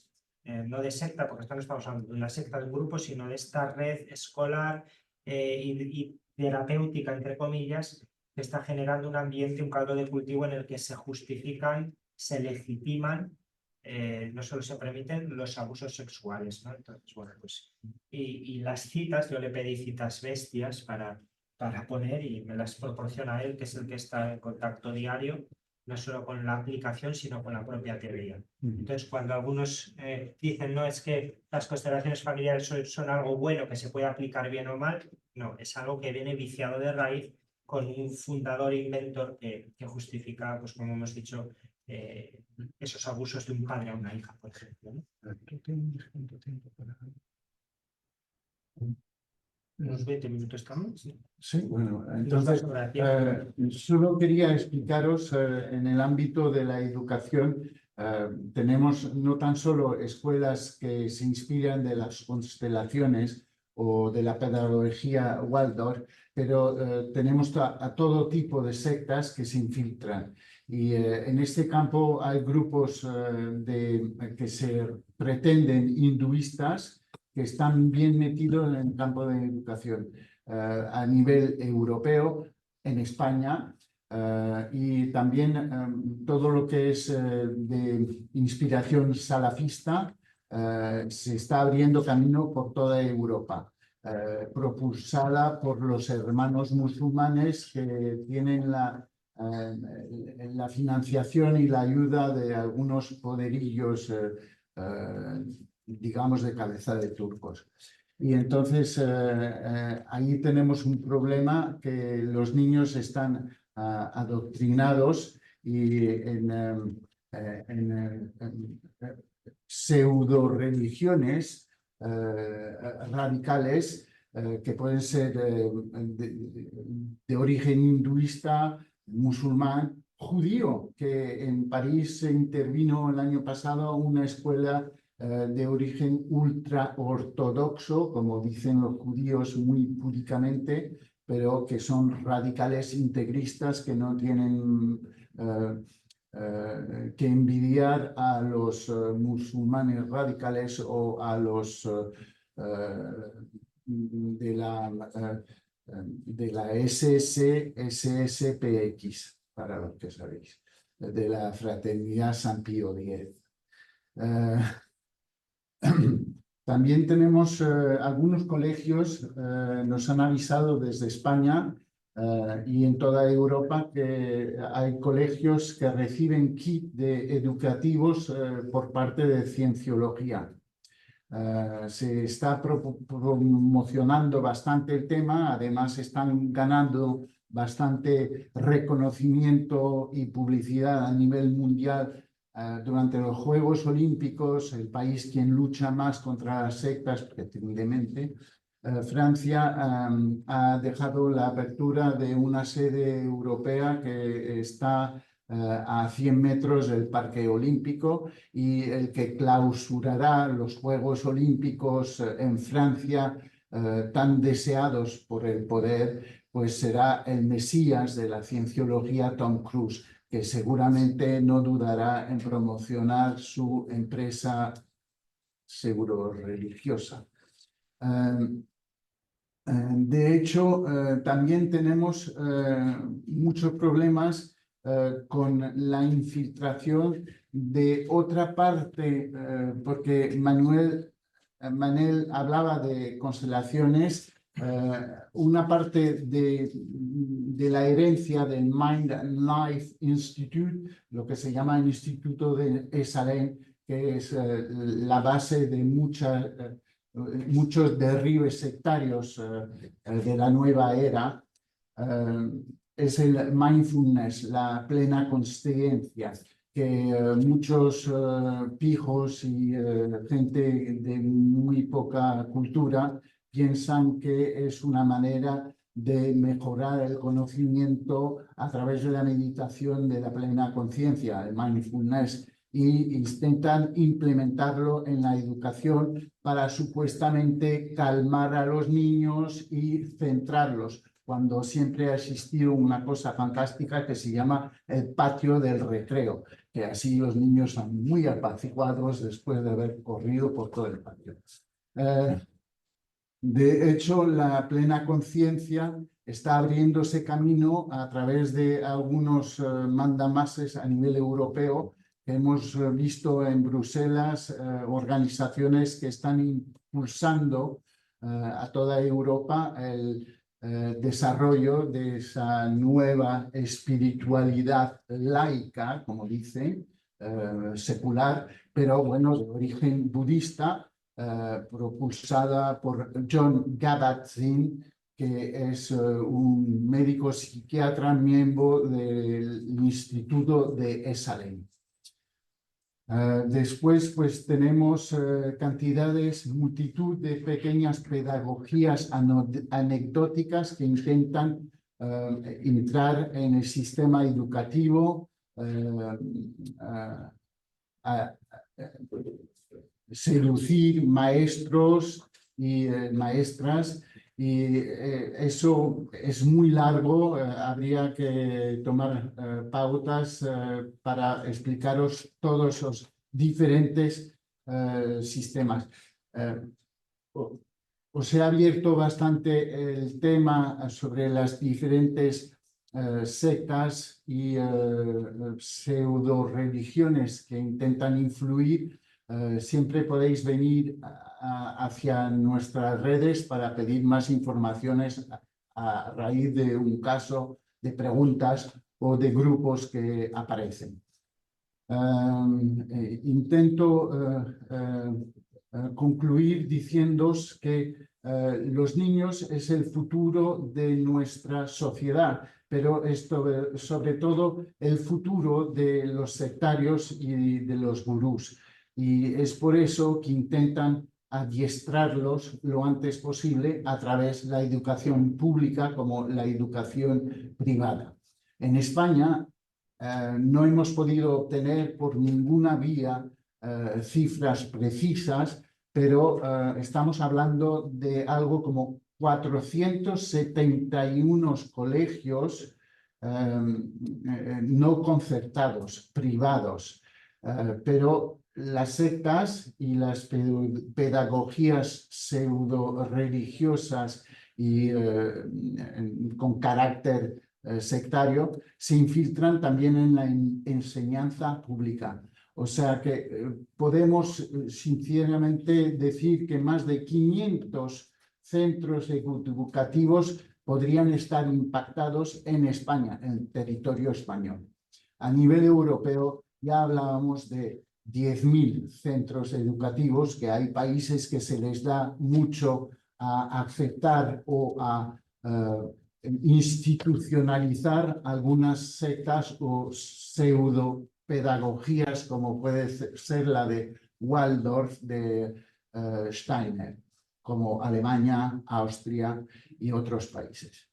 no de secta, porque esto no estamos hablando de una secta de un grupo, sino de esta red escolar y terapéutica, entre comillas, que está generando un ambiente, un caldo de cultivo en el que se justifican, se legitiman, no solo se permiten los abusos sexuales, ¿no? Entonces, bueno, pues, y las citas, yo le pedí citas bestias para poner y me las proporciona él, que es el que está en contacto diario, no solo con la aplicación, sino con la propia teoría. Entonces, cuando algunos dicen, no, es que las constelaciones familiares son algo bueno que se puede aplicar bien o mal, no, es algo que viene viciado de raíz con un fundador inventor que justifica, pues como hemos dicho, esos abusos de un padre a una hija, por ejemplo, ¿no? Unos 20 minutos también. Sí, bueno, entonces solo quería explicaros en el ámbito de la educación, tenemos no tan solo escuelas que se inspiran de las constelaciones o de la pedagogía Waldorf, pero tenemos a todo tipo de sectas que se infiltran. Y en este campo hay grupos que se pretenden hinduistas, que están bien metidos en el campo de educación a nivel europeo, en España, y también todo lo que es de inspiración salafista se está abriendo camino por toda Europa, propulsada por los hermanos musulmanes que tienen la financiación y la ayuda de algunos poderillos digamos, de cabeza de turcos. Y entonces ahí tenemos un problema que los niños están adoctrinados y en pseudo religiones radicales que pueden ser de origen hinduista, musulmán, judío, que en París se intervino el año pasado una escuela de origen ultra ortodoxo, como dicen los judíos muy púdicamente, pero que son radicales integristas que no tienen que envidiar a los musulmanes radicales o a los de la SSPX, para los que sabéis, de la Fraternidad San Pío X. También tenemos algunos colegios, nos han avisado desde España y en toda Europa que hay colegios que reciben kit educativos por parte de Cienciología. Se está promocionando bastante el tema, además están ganando bastante reconocimiento y publicidad a nivel mundial. Durante los Juegos Olímpicos, el país quien lucha más contra las sectas, pretendiblemente, Francia ha dejado la apertura de una sede europea que está a 100 metros del Parque Olímpico, y el que clausurará los Juegos Olímpicos en Francia, tan deseados por el poder, pues será el Mesías de la cienciología, Tom Cruise, que seguramente no dudará en promocionar su empresa seguro religiosa. De hecho, también tenemos muchos problemas con la infiltración de otra parte, porque Manel hablaba de constelaciones, una parte de de la herencia del Mind and Life Institute, lo que se llama el Instituto de Esalen, que es la base de muchos derribes sectarios de la nueva era. Es el mindfulness, la plena consciencia, que muchos pijos y gente de muy poca cultura piensan que es una manera de mejorar el conocimiento a través de la meditación de la plena conciencia, el mindfulness, y intentan implementarlo en la educación para supuestamente calmar a los niños y centrarlos, cuando siempre ha existido una cosa fantástica que se llama el patio del recreo, que así los niños son muy apaciguados después de haber corrido por todo el patio. De hecho, la plena conciencia está abriéndose camino a través de algunos mandamases a nivel europeo que hemos visto en Bruselas, organizaciones que están impulsando a toda Europa el desarrollo de esa nueva espiritualidad laica, como dicen, secular, pero bueno, de origen budista, propulsada por John Kabat-Zinn, que es un médico psiquiatra miembro del Instituto de Esalen. Después, pues tenemos multitud de pequeñas pedagogías anecdóticas que intentan entrar en el sistema educativo, seducir maestros y maestras, y eso es muy largo. Habría que tomar pautas para explicaros todos esos diferentes sistemas. Os he abierto bastante el tema sobre las diferentes sectas y pseudo religiones que intentan influir. Siempre podéis venir hacia nuestras redes para pedir más informaciones a raíz de un caso, de preguntas o de grupos que aparecen. Intento concluir diciéndoos que los niños es el futuro de nuestra sociedad, pero esto, sobre todo el futuro de los sectarios y de los gurús. Y es por eso que intentan adiestrarlos lo antes posible a través de la educación pública como la educación privada. En España no hemos podido obtener por ninguna vía cifras precisas, pero estamos hablando de algo como 471 colegios no concertados, privados, pero las sectas y las pedagogías pseudo-religiosas y con carácter sectario se infiltran también en la enseñanza pública. O sea que podemos sinceramente decir que más de 500 centros educativos podrían estar impactados en España, en el territorio español. A nivel europeo ya hablábamos de 10.000 centros educativos, que hay países que se les da mucho a aceptar o a institucionalizar algunas sectas o pseudo pedagogías, como puede ser la de Waldorf de Steiner, como Alemania, Austria y otros países.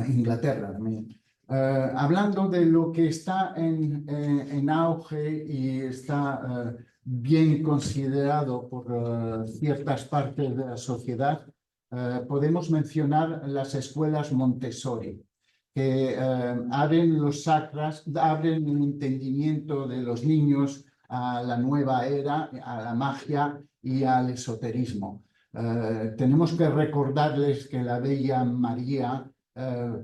Inglaterra también. Hablando de lo que está en auge y está bien considerado por ciertas partes de la sociedad, podemos mencionar las escuelas Montessori, que abren los chakras, abren el entendimiento de los niños a la nueva era, a la magia y al esoterismo. Tenemos que recordarles que la Bella María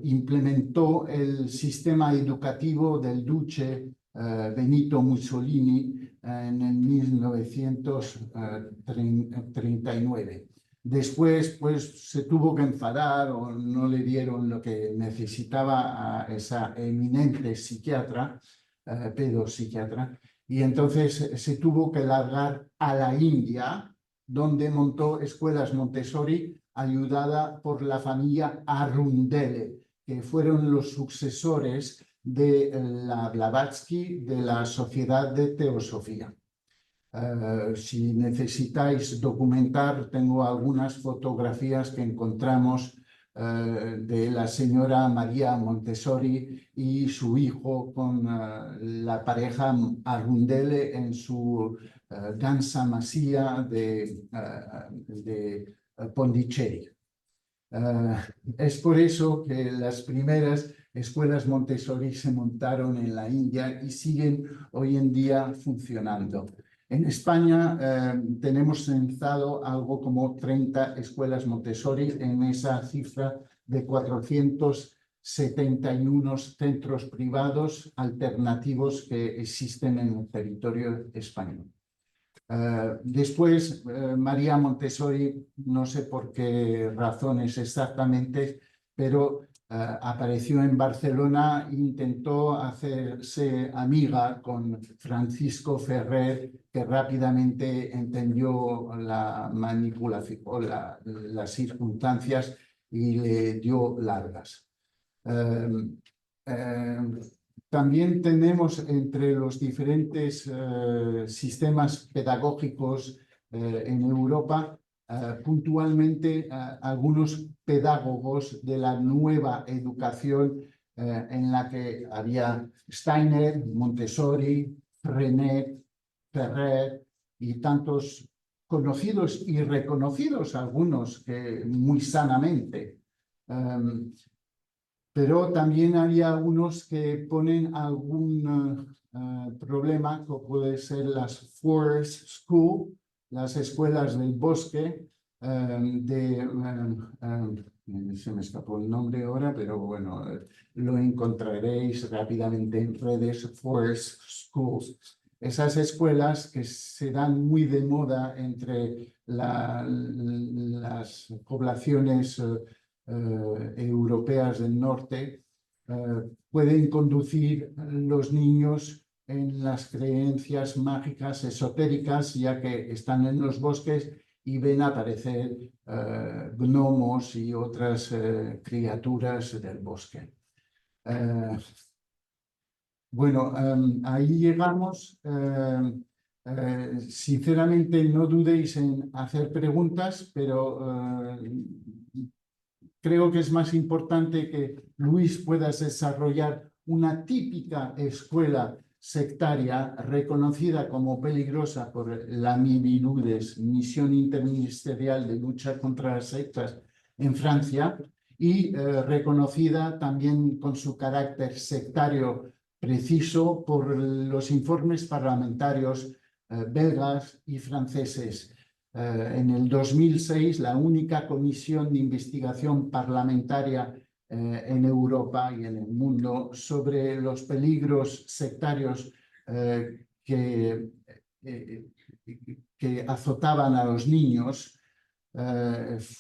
implementó el sistema educativo del duce Benito Mussolini en el 1939. Después, pues, se tuvo que enfadar o no le dieron lo que necesitaba a esa eminente psiquiatra, pedopsiquiatra, y entonces se tuvo que largar a la India, donde montó escuelas Montessori, ayudada por la familia Arundele, que fueron los sucesores de la Blavatsky de la Sociedad de Teosofía. Si necesitáis documentar, tengo algunas fotografías que encontramos de la señora María Montessori y su hijo con la pareja Arundele en su danza masía de Pondicherry. Es por eso que las primeras escuelas Montessori se montaron en la India y siguen hoy en día funcionando. En España tenemos censado algo como 30 escuelas Montessori en esa cifra de 471 centros privados alternativos que existen en el territorio español. Después, María Montessori, no sé por qué razones exactamente, pero apareció en Barcelona e intentó hacerse amiga con Francisco Ferrer, que rápidamente entendió la manipulación o las circunstancias y le dio largas. También tenemos entre los diferentes sistemas pedagógicos en Europa puntualmente algunos pedagogos de la nueva educación en la que había Steiner, Montessori, Freinet, Ferrer y tantos conocidos y reconocidos, algunos que muy sanamente. Pero también hay algunos que ponen algún problema, como puede ser las Forest School, las escuelas del bosque, se me escapó el nombre ahora, pero bueno, lo encontraréis rápidamente en redes, Forest Schools. Esas escuelas que se dan muy de moda entre las poblaciones europeas del norte, pueden conducir los niños en las creencias mágicas esotéricas, ya que están en los bosques y ven aparecer gnomos y otras criaturas del bosque. Bueno, ahí llegamos. Sinceramente, no dudéis en hacer preguntas, pero creo que es más importante que Luis pueda desarrollar una típica escuela sectaria reconocida como peligrosa por la MIBILUDES, Misión Interministerial de Lucha contra las Sectas en Francia, y reconocida también con su carácter sectario preciso por los informes parlamentarios belgas y franceses. En el 2006, la única comisión de investigación parlamentaria en Europa y en el mundo sobre los peligros sectarios que azotaban a los niños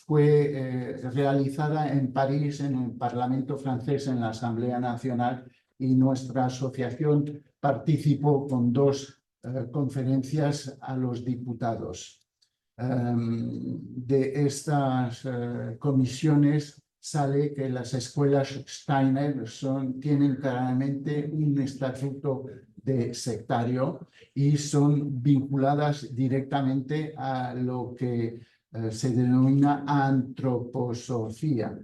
fue realizada en París, en el Parlamento francés, en la Asamblea Nacional, y nuestra asociación participó con 2 conferencias a los diputados. De estas comisiones sale que las escuelas Steiner tienen claramente un estatuto de sectario y son vinculadas directamente a lo que se denomina antroposofía,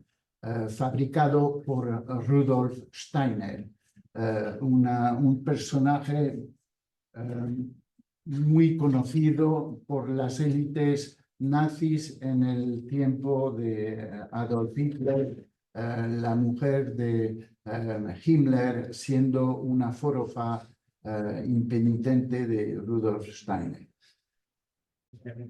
fabricado por Rudolf Steiner, un personaje muy conocido por las élites nazis en el tiempo de Adolf Hitler, la mujer de Himmler siendo una fórofa impenitente de Rudolf Steiner.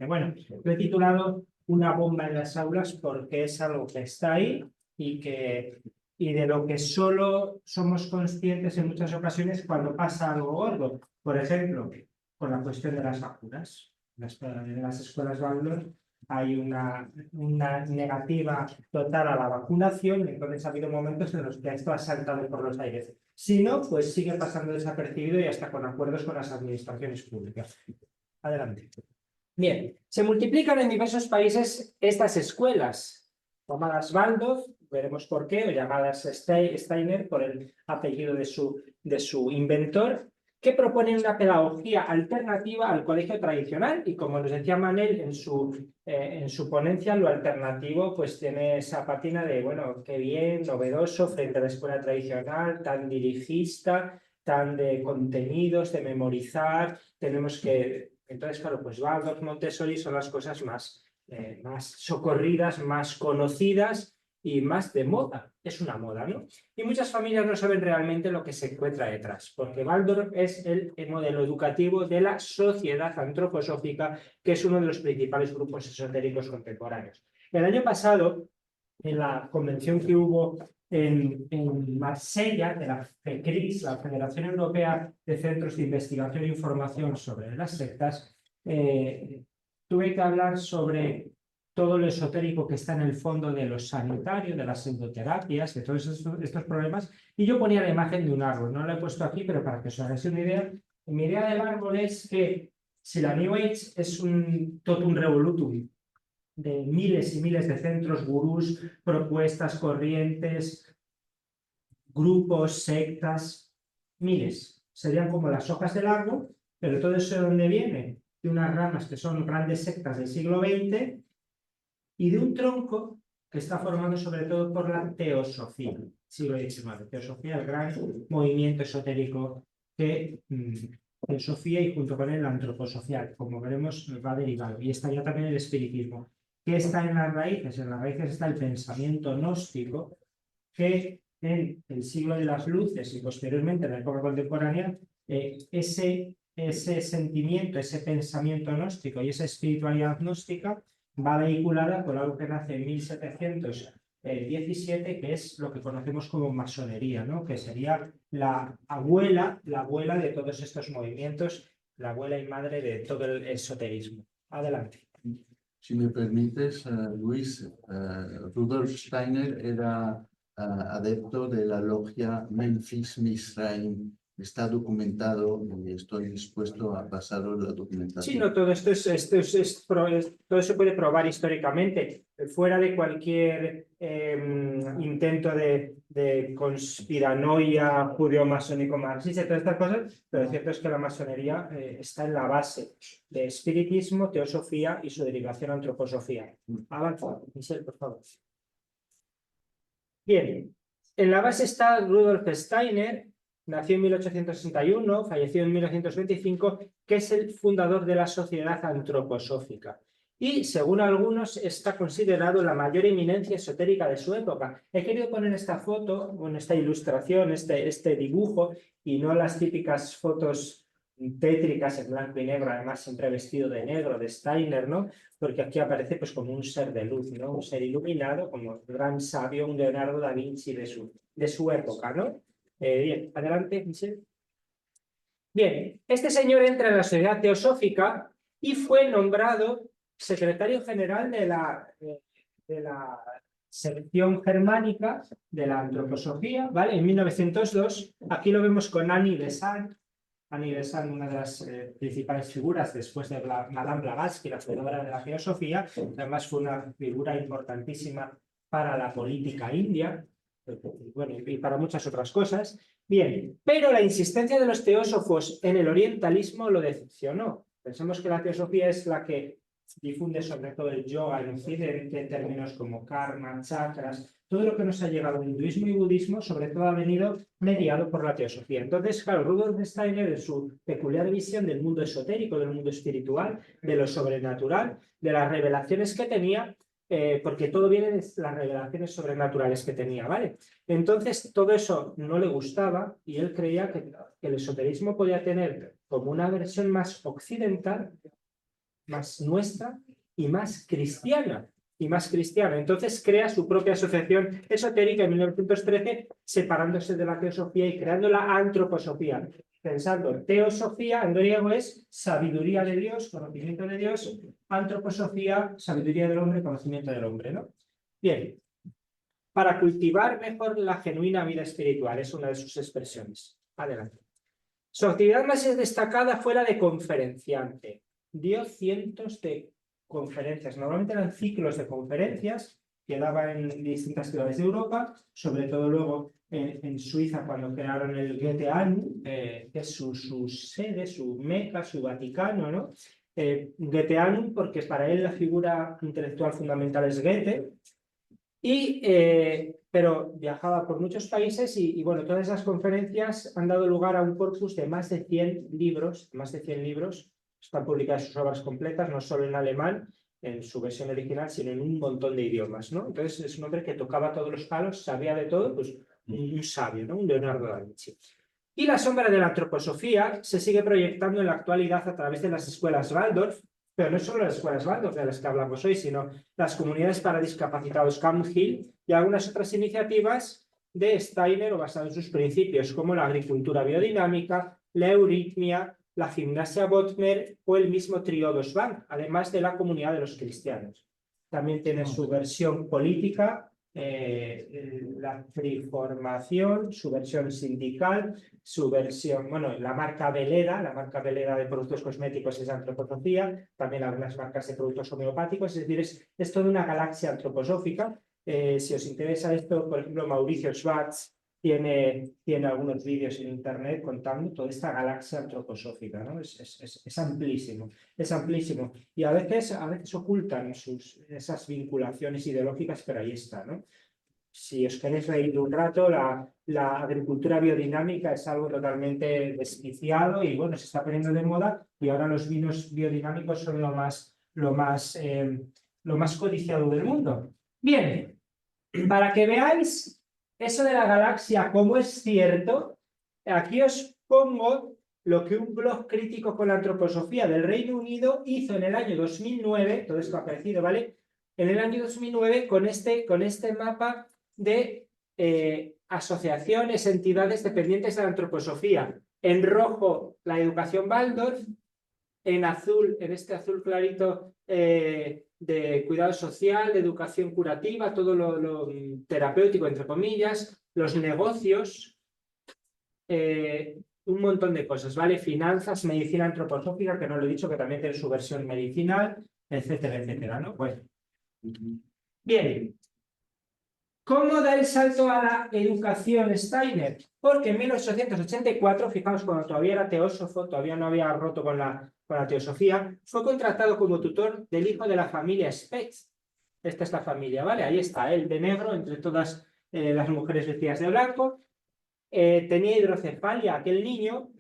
Bueno, lo he titulado Una bomba en las aulas porque es algo que está ahí y de lo que solo somos conscientes en muchas ocasiones cuando pasa algo gordo. Por ejemplo, con la cuestión de las vacunas. En las escuelas Waldorf hay una negativa total a la vacunación, entonces ha habido momentos en los que esto ha saltado por los aires. Si no, pues sigue pasando desapercibido y hasta con acuerdos con las administraciones públicas. Adelante. Bien, se multiplican en diversos países estas escuelas, llamadas Waldorf, veremos por qué, o llamadas Steiner, por el apellido de su inventor, que proponen una pedagogía alternativa al colegio tradicional y, como nos decía Manel en su ponencia, lo alternativo pues tiene esa patina de, bueno, qué bien, novedoso frente a la escuela tradicional, tan dirigista, tan de contenidos, de memorizar, tenemos que... Entonces, claro, pues Waldorf, Montessori son las cosas más socorridas, más conocidas y más de moda. Es una moda, ¿no? Y muchas familias no saben realmente lo que se encuentra detrás, porque Waldorf es el modelo educativo de la sociedad antroposófica, que es uno de los principales grupos esotéricos contemporáneos. El año pasado, en la convención que hubo en Marsella, de la FECRIS, la Federación Europea de Centros de Investigación e Información sobre las Sectas, tuve que hablar sobre todo lo esotérico que está en el fondo de lo sanitario, de las pseudoterapias, de todos estos problemas, y yo ponía la imagen de un árbol. No la he puesto aquí, pero para que os hagáis una idea, mi idea del árbol es que si la New Age es un totum revolutum de miles y miles de centros, gurús, propuestas, corrientes, grupos, sectas, miles. Serían como las hojas del árbol, pero todo eso de dónde viene, de unas ramas que son grandes sectas del siglo XX y de un tronco que está formado sobre todo por la teosofía, siglo XIX. Teosofía, el gran movimiento esotérico que teosofía y junto con él la antroposofía, como veremos, va derivado. Y está ya también el espiritismo. ¿Qué está en las raíces? En las raíces está el pensamiento gnóstico, que en el siglo de las luces y posteriormente en la época contemporánea, ese sentimiento, ese pensamiento gnóstico y esa espiritualidad gnóstica va vehiculada por algo que nace en 1717, que es lo que conocemos como masonería, ¿no? Que sería la abuela de todos estos movimientos, la abuela y madre de todo el esoterismo. Adelante. Si me permites, Luis, Rudolf Steiner era adepto de la logia Memphis Misraim. Está documentado y estoy dispuesto a pasaros la documentación. Sí, no, todo esto todo se puede probar históricamente, fuera de cualquier intento de conspiranoia judeo-masónico-marxista y todas estas cosas, pero lo cierto es que la masonería está en la base de espiritismo, teosofía y su derivación antroposofía. Avanza, Michelle, por favor. Bien, en la base está Rudolf Steiner. Nació en 1861, falleció en 1925, que es el fundador de la Sociedad Antroposófica. Y, según algunos, está considerado la mayor eminencia esotérica de su época. He querido poner esta foto, bueno, esta ilustración, este dibujo, y no las típicas fotos tétricas en blanco y negro, además siempre vestido de negro, de Steiner, ¿no? Porque aquí aparece pues como un ser de luz, ¿no? Un ser iluminado, como un gran sabio, un Leonardo da Vinci de su época, ¿no? Bien, adelante, Michelle. Bien, este señor entra en la Sociedad Teosófica y fue nombrado secretario general de la sección germánica de la antroposofía, ¿vale? En 1902, aquí lo vemos con Annie Besant. Annie Besant, una de las principales figuras después de Madame Blavatsky, la fundadora de la teosofía, además fue una figura importantísima para la política india, bueno, y para muchas otras cosas. Bien, pero la insistencia de los teósofos en el orientalismo lo decepcionó. Pensamos que la teosofía es la que difunde sobre todo el yoga en Occidente, en términos como karma, chakras, todo lo que nos ha llegado del hinduismo y budismo, sobre todo ha venido mediado por la teosofía. Entonces, claro, Rudolf Steiner, en su peculiar visión del mundo esotérico, del mundo espiritual, de lo sobrenatural, de las revelaciones que tenía, porque todo viene de las revelaciones sobrenaturales que tenía, ¿vale? Entonces, todo eso no le gustaba y él creía que el esoterismo podía tener como una versión más occidental, más nuestra y más cristiana. Entonces crea su propia asociación esotérica en 1913, separándose de la teosofía y creando la antroposofía. pensando, teosofía en griego es sabiduría de Dios, conocimiento de Dios, antroposofía, sabiduría del hombre, conocimiento del hombre, ¿no? Bien, para cultivar mejor la genuina vida espiritual, es una de sus expresiones. Adelante. Su actividad más destacada fue la de conferenciante. Dio cientos de conferencias, normalmente eran ciclos de conferencias que daba en distintas ciudades de Europa, sobre todo luego en Suiza cuando crearon el Goetheanum, que es su sede, su meca, su Vaticano, ¿no? Goetheanum porque para él la figura intelectual fundamental es Goethe, pero viajaba por muchos países y bueno, todas esas conferencias han dado lugar a un corpus de más de 100 libros, están publicadas sus obras completas, no solo en alemán, en su versión original, sino en un montón de idiomas, ¿no? Entonces es un hombre que tocaba todos los palos, sabía de todo, pues un sabio, ¿no? Un Leonardo da Vinci. Y la sombra de la antroposofía se sigue proyectando en la actualidad a través de las escuelas Waldorf, pero no solo las escuelas Waldorf de las que hablamos hoy, sino las comunidades para discapacitados Camp Hill y algunas otras iniciativas de Steiner o basadas en sus principios, como la agricultura biodinámica, la euritmia, la gimnasia Bodmer o el mismo Triodos Bank, además de la comunidad de los cristianos. También tiene su versión política, la triformación, su versión sindical, su versión, bueno, la marca Veleda de productos cosméticos es antroposofía, también algunas marcas de productos homeopáticos, es decir, es toda una galaxia antroposófica. Si os interesa esto, por ejemplo, Mauricio Schwartz tiene algunos vídeos en internet contando toda esta galaxia antroposófica, ¿no? Es amplísimo, es amplísimo. Y a veces ocultan esas vinculaciones ideológicas, pero ahí está, ¿no? Si os queréis reír un rato, la agricultura biodinámica es algo totalmente desquiciado y bueno, se está poniendo de moda y ahora los vinos biodinámicos son lo más codiciado del mundo. Bien, para que veáis eso de la galaxia, cómo es cierto, aquí os pongo lo que un blog crítico con la antroposofía del Reino Unido hizo en el año 2009, todo esto ha aparecido, ¿vale? En el año 2009 con este mapa de asociaciones, entidades dependientes de la antroposofía. En rojo, la educación Waldorf, en azul, en este azul clarito, de cuidado social, de educación curativa, todo lo terapéutico, entre comillas, los negocios, un montón de cosas, ¿vale? Finanzas, medicina antroposófica, que no lo he dicho, que también tiene su versión medicinal, etcétera, etcétera, ¿no? Bueno. Bien. ¿Cómo da el salto a la educación Steiner? Porque en 1884, fijaos, cuando todavía era teósofo, todavía no había roto con la teosofía, fue contratado como tutor del hijo de la familia Spetz. Esta es la familia, ¿vale? Ahí está, él de negro, entre todas las mujeres vestidas de blanco. Tenía hidrocefalia aquel niño,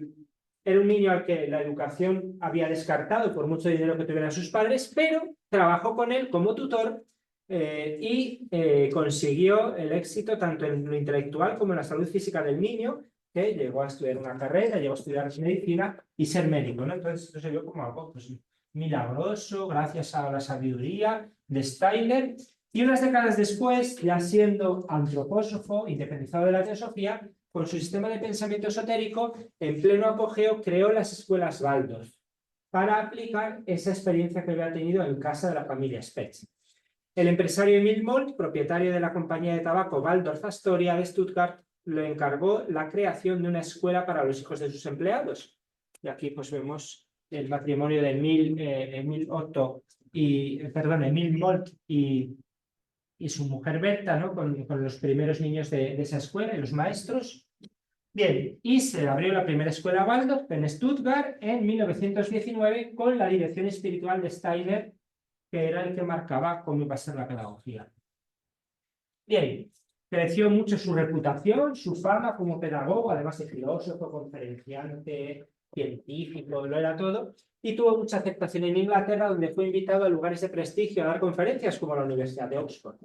era un niño al que la educación había descartado por mucho dinero que tuvieran sus padres, pero trabajó con él como tutor y consiguió el éxito tanto en lo intelectual como en la salud física del niño, que llegó a estudiar una carrera, llegó a estudiar medicina y ser médico, ¿no? Entonces esto se vio como algo pues, milagroso, gracias a la sabiduría de Steiner. Y unas décadas después, ya siendo antropósofo, independizado de la teosofía, con su sistema de pensamiento esotérico, en pleno apogeo, creó las escuelas Waldorf para aplicar esa experiencia que había tenido en casa de la familia Spetz. El empresario Emil Molt, propietario de la compañía de tabaco Waldorf Astoria de Stuttgart, le encargó la creación de una escuela para los hijos de sus empleados. Y aquí pues vemos el matrimonio de Emil Molt y su mujer Berta, ¿no? Con los primeros niños de esa escuela y los maestros. Bien, y se abrió la primera escuela Waldorf en Stuttgart en 1919 con la dirección espiritual de Steiner, que era el que marcaba cómo iba a ser la pedagogía. Bien, creció mucho su reputación, su fama como pedagogo, además de filósofo, conferenciante, científico, lo era todo, y tuvo mucha aceptación en Inglaterra, donde fue invitado a lugares de prestigio a dar conferencias como la Universidad de Oxford.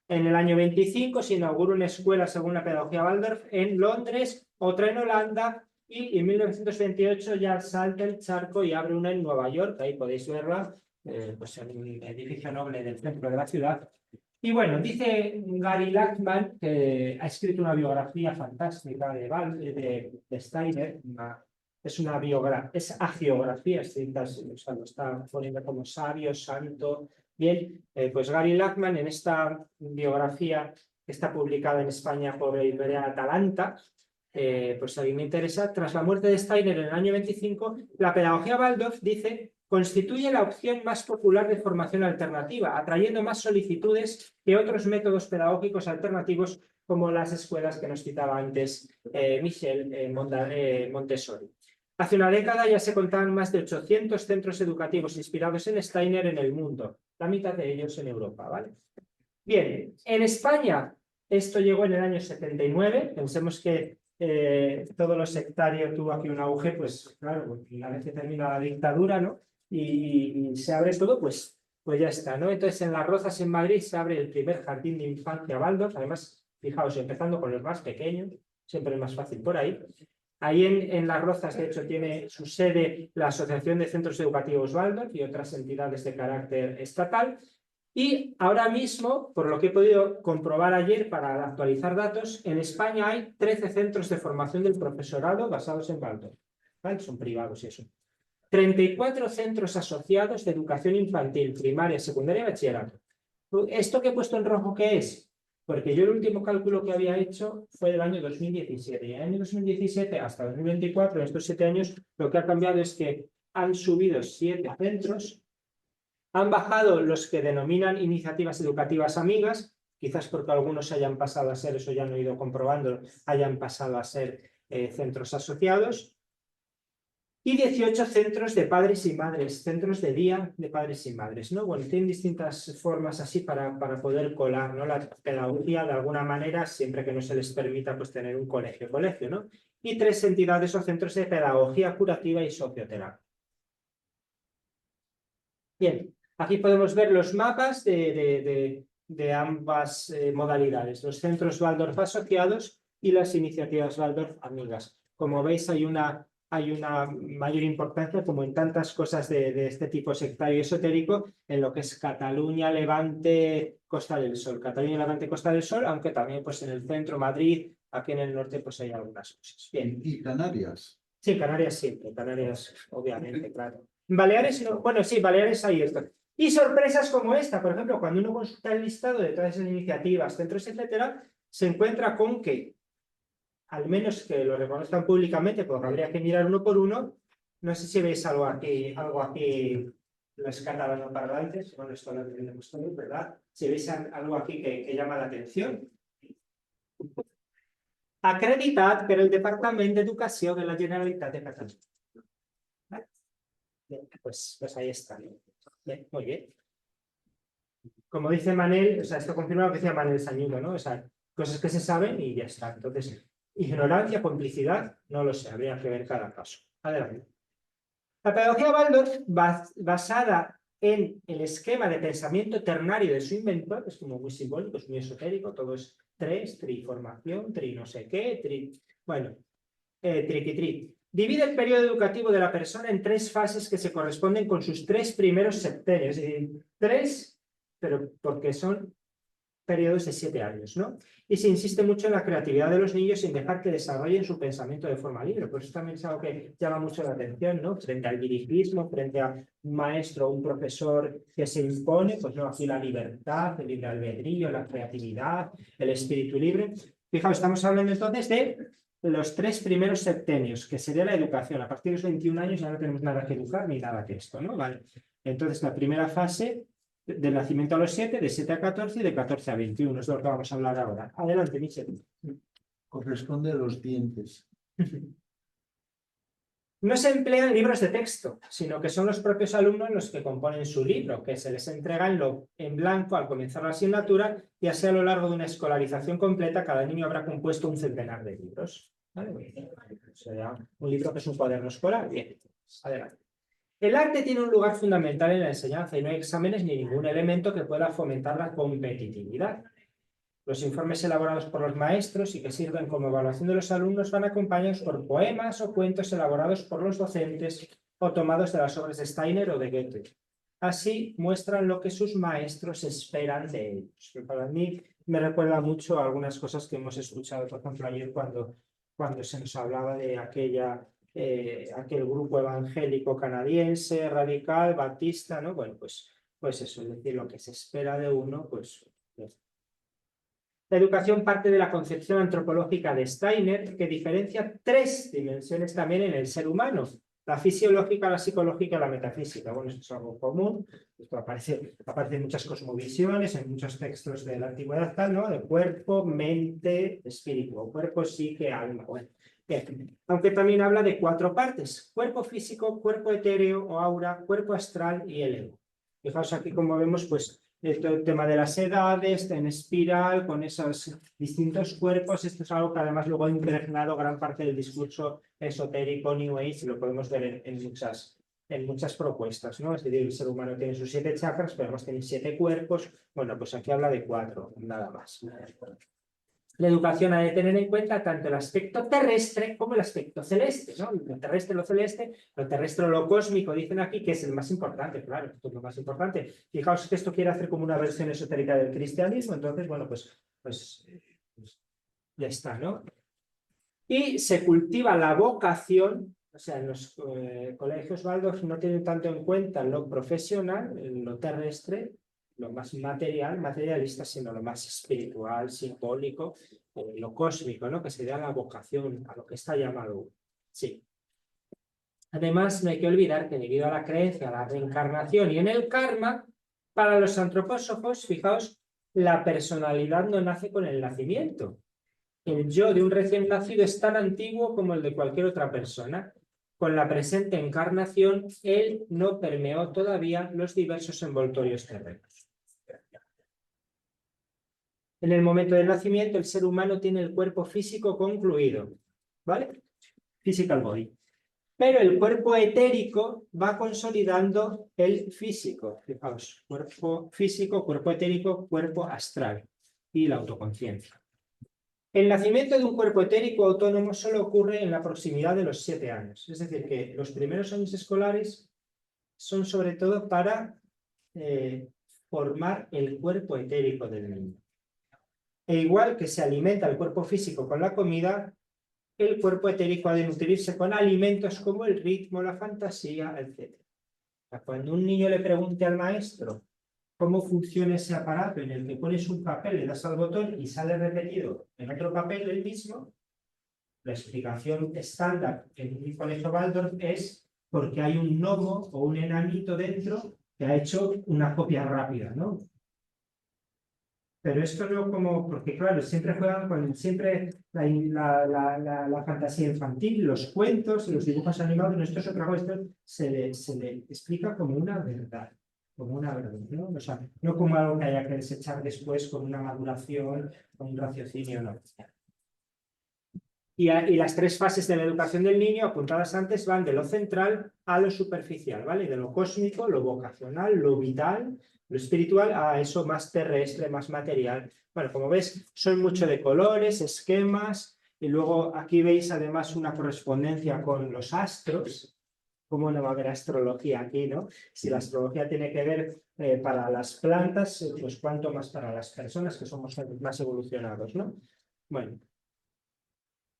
En el año 25 se inauguró una escuela según la pedagogía Waldorf en Londres, otra en Holanda, y en 1928 ya salta el charco y abre una en Nueva York, ahí podéis verla, pues en un edificio noble del centro de la ciudad. Y bueno, dice Gary Lachman, que ha escrito una biografía fantástica de Steiner, una es una biografía, es agiografía, o sea, lo está poniendo como sabio, santo. Bien, pues Gary Lachman en esta biografía que está publicada en España por Editorial Atalanta, pues si a mí me interesa, tras la muerte de Steiner en el año 25, la pedagogía Waldorf, dice, constituye la opción más popular de formación alternativa, atrayendo más solicitudes que otros métodos pedagógicos alternativos como las escuelas que nos citaba antes Michel Montessori. Hace una década ya se contaban más de 800 centros educativos inspirados en Steiner en el mundo, la mitad de ellos en Europa, ¿vale? Bien, en España esto llegó en el año 79, pensemos que todo lo sectario tuvo aquí un auge, pues claro, una vez que termina la dictadura, ¿no? Y se abre todo, pues ya está, ¿no? Entonces en Las Rozas, en Madrid, se abre el primer jardín de infancia Waldorf, además, fijaos, empezando con los más pequeños, siempre es más fácil por ahí. Ahí en Las Rozas, de hecho, tiene su sede la Asociación de Centros Educativos Waldorf y otras entidades de carácter estatal. Y ahora mismo, por lo que he podido comprobar ayer para actualizar datos, en España hay 13 centros de formación del profesorado basados en Waldorf, ¿vale? Son privados y eso. 34 centros asociados de educación infantil, primaria, secundaria y bachillerato. ¿Esto que he puesto en rojo qué es? Porque yo el último cálculo que había hecho fue del año 2017. Y en el año 2017 hasta 2024, en estos 7 años, lo que ha cambiado es que han subido 7 centros, han bajado los que denominan iniciativas educativas amigas, quizás porque algunos hayan pasado a ser, eso ya no he ido comprobando, hayan pasado a ser centros asociados, y 18 centros de padres y madres, centros de día de padres y madres, ¿no? Bueno, tienen distintas formas así para poder colar, ¿no? La pedagogía de alguna manera, siempre que no se les permita pues tener un colegio, ¿no? Y 3 entidades o centros de pedagogía curativa y socioterapia. Bien, aquí podemos ver los mapas de ambas modalidades, los centros Waldorf asociados y las iniciativas Waldorf amigas. Como veis, hay una mayor importancia, como en tantas cosas de este tipo sectario y esotérico, en lo que es Cataluña, Levante, Costa del Sol. Cataluña, Levante, Costa del Sol, aunque también pues en el centro, Madrid, aquí en el norte pues hay algunas cosas. Bien. ¿Y Canarias? Sí, Canarias siempre, Canarias obviamente, claro. Baleares, no, bueno, sí, Baleares hay esto. Y sorpresas como esta, por ejemplo, cuando uno consulta el listado de todas esas iniciativas, centros, etcétera, se encuentra con que, al menos que lo reconozcan públicamente, porque habría que mirar uno por uno, no sé si veis algo aquí, los catalanoparlantes, bueno, esto lo tenemos todos, ¿verdad? Si veis algo aquí que llama la atención. Acreditat per el Departament d'Educació de la Generalitat de Catalunya. ¿Vale? Bien, pues ahí está. Bien, muy bien. Como dice Manel, o sea, esto confirma lo que decía Manel Sañudo, ¿no? O sea, cosas que se saben y ya está. Entonces, ignorancia, complicidad, no lo sé, habría que ver cada caso. Adelante. La pedagogía Waldorf, basada en el esquema de pensamiento ternario de su inventor, es como muy simbólico, es muy esotérico, todo es triformación, no sé qué, bueno, triqui. Divide el periodo educativo de la persona en 3 fases que se corresponden con sus 3 primeros septenios, es decir, 3, pero porque son periodos de 7 años, ¿no? Y se insiste mucho en la creatividad de los niños sin dejar que desarrollen su pensamiento de forma libre. Por eso también es algo que llama mucho la atención, ¿no? Frente al dirigismo, frente a un maestro o un profesor que se impone, pues no, aquí la libertad, el libre albedrío, la creatividad, el espíritu libre. Fijaos, estamos hablando entonces de los 3 primeros septenios, que sería la educación. A partir de los 21 años ya no tenemos nada que educar ni nada que esto, ¿no? Vale. Entonces, la primera fase del nacimiento a los 7, de 7 a 14 y de 14 a 21, es de lo que vamos a hablar ahora. Adelante, Michel. Corresponde a los dientes. No se emplean libros de texto, sino que son los propios alumnos los que componen su libro, que se les entrega en blanco al comenzar la asignatura, y así a lo largo de una escolarización completa cada niño habrá compuesto un centenar de libros. ¿Vale? O sea, un libro que es un cuaderno escolar. Bien, adelante. El arte tiene un lugar fundamental en la enseñanza y no hay exámenes ni ningún elemento que pueda fomentar la competitividad. Los informes elaborados por los maestros y que sirven como evaluación de los alumnos van acompañados por poemas o cuentos elaborados por los docentes o tomados de las obras de Steiner o de Goethe. Así muestran lo que sus maestros esperan de ellos. Para mí me recuerda mucho a algunas cosas que hemos escuchado, por ejemplo, ayer cuando se nos hablaba de aquella aquel grupo evangélico canadiense, radical, baptista, ¿no? Bueno, pues eso, es decir, lo que se espera de uno, pues... La educación parte de la concepción antropológica de Steiner, que diferencia 3 dimensiones también en el ser humano: la fisiológica, la psicológica y la metafísica. Bueno, esto es algo común, esto aparece en muchas cosmovisiones, en muchos textos de la antigüedad, tal, ¿no? De cuerpo, mente, espíritu, o cuerpo, psique, alma. Bueno, bien. Aunque también habla de 4 partes: cuerpo físico, cuerpo etéreo o aura, cuerpo astral y el ego. Fijaos aquí como vemos, pues, el tema de las edades, en espiral, con esos distintos cuerpos. Esto es algo que además luego ha impregnado gran parte del discurso esotérico New Age, y lo podemos ver en muchas propuestas, ¿no? Es decir, el ser humano tiene sus 7 chakras, pero además tiene 7 cuerpos. Bueno, pues aquí habla de 4, nada más. La educación ha de tener en cuenta tanto el aspecto terrestre como el aspecto celeste, ¿no? Lo terrestre, lo celeste, lo terrestre, lo cósmico, dicen aquí, que es el más importante. Claro, esto es lo más importante. Fijaos que esto quiere hacer como una versión esotérica del cristianismo, entonces, bueno, pues ya está, ¿no? Y se cultiva la vocación, o sea, en los colegios Waldorf no tienen tanto en cuenta lo profesional, lo terrestre, lo más materialista, sino lo más espiritual, simbólico, lo cósmico, ¿no? Que sería la vocación, a lo que está llamado. Sí. Además, no hay que olvidar que debido a la creencia, a la reencarnación y en el karma, para los antropósofos, fijaos, la personalidad no nace con el nacimiento. El yo de un recién nacido es tan antiguo como el de cualquier otra persona. Con la presente encarnación, él no permeó todavía los diversos envoltorios terrenos. En el momento del nacimiento, el ser humano tiene el cuerpo físico concluido, ¿vale? Physical body. Pero el cuerpo etérico va consolidando el físico. Fijaos, cuerpo físico, cuerpo etérico, cuerpo astral y la autoconciencia. El nacimiento de un cuerpo etérico autónomo solo ocurre en la proximidad de los 7 años. Es decir, que los primeros años escolares son sobre todo para formar el cuerpo etérico del niño. E igual que se alimenta el cuerpo físico con la comida, el cuerpo etérico ha de nutrirse con alimentos como el ritmo, la fantasía, etc. Cuando un niño le pregunte al maestro cómo funciona ese aparato en el que pones un papel, le das al botón y sale repetido en otro papel el mismo, la explicación estándar en un colegio Waldorf es porque hay un gnomo o un enanito dentro que ha hecho una copia rápida, ¿no? Pero esto no como, porque claro, siempre juegan con la fantasía infantil, los cuentos, los dibujos animados. Esto es otra cosa, esto se le explica como una verdad, ¿no? O sea, no como algo que haya que desechar después con una maduración, con un raciocinio, no. Y las 3 fases de la educación del niño, apuntadas antes, van de lo central a lo superficial, ¿vale? De lo cósmico, lo vocacional, lo vital, lo espiritual, a eso más terrestre, más material. Bueno, como ves, son mucho de colores, esquemas, y luego aquí veis además una correspondencia con los astros. ¿Cómo no va a haber astrología aquí, no? Si la astrología tiene que ver para las plantas, pues cuánto más para las personas que somos más evolucionados, ¿no? Bueno.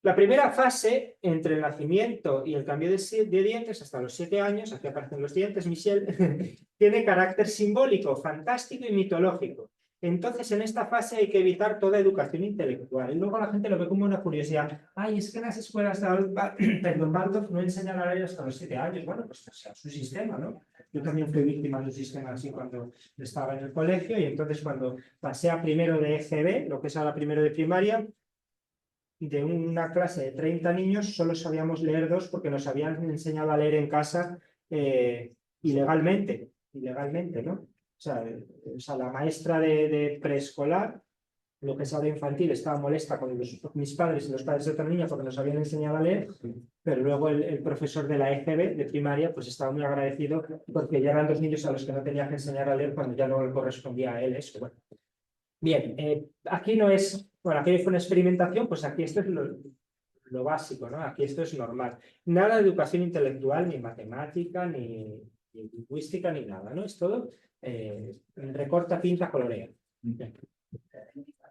La primera fase, entre el nacimiento y el cambio de dientes, hasta los 7 años, aquí aparecen los dientes, Michelle, tiene carácter simbólico, fantástico y mitológico. Entonces, en esta fase hay que evitar toda educación intelectual. Y luego la gente lo ve como una curiosidad. Ay, es que en las escuelas de Waldorf no enseñan a leer hasta los 7 años. Bueno, pues sea su sistema, ¿no? Yo también fui víctima de un sistema así cuando estaba en el colegio, y entonces cuando pasé a primero de EGB, lo que es ahora primero de primaria, de una clase de 30 niños solo sabíamos leer 2 porque nos habían enseñado a leer en casa ilegalmente, ¿no? O sea, la maestra de preescolar, lo que es ahora infantil, estaba molesta con mis padres y los padres de otra niña porque nos habían enseñado a leer, pero luego el profesor de la EGB, de primaria, pues estaba muy agradecido porque ya eran 2 niños a los que no tenía que enseñar a leer cuando ya no le correspondía a él eso. Bueno. Bien, aquí no es... Bueno, aquí fue una experimentación, pues aquí esto es lo básico, ¿no? Aquí esto es normal. Nada de educación intelectual, ni matemática, ni lingüística, ni nada, ¿no? Es todo recorta, pinta, colorea.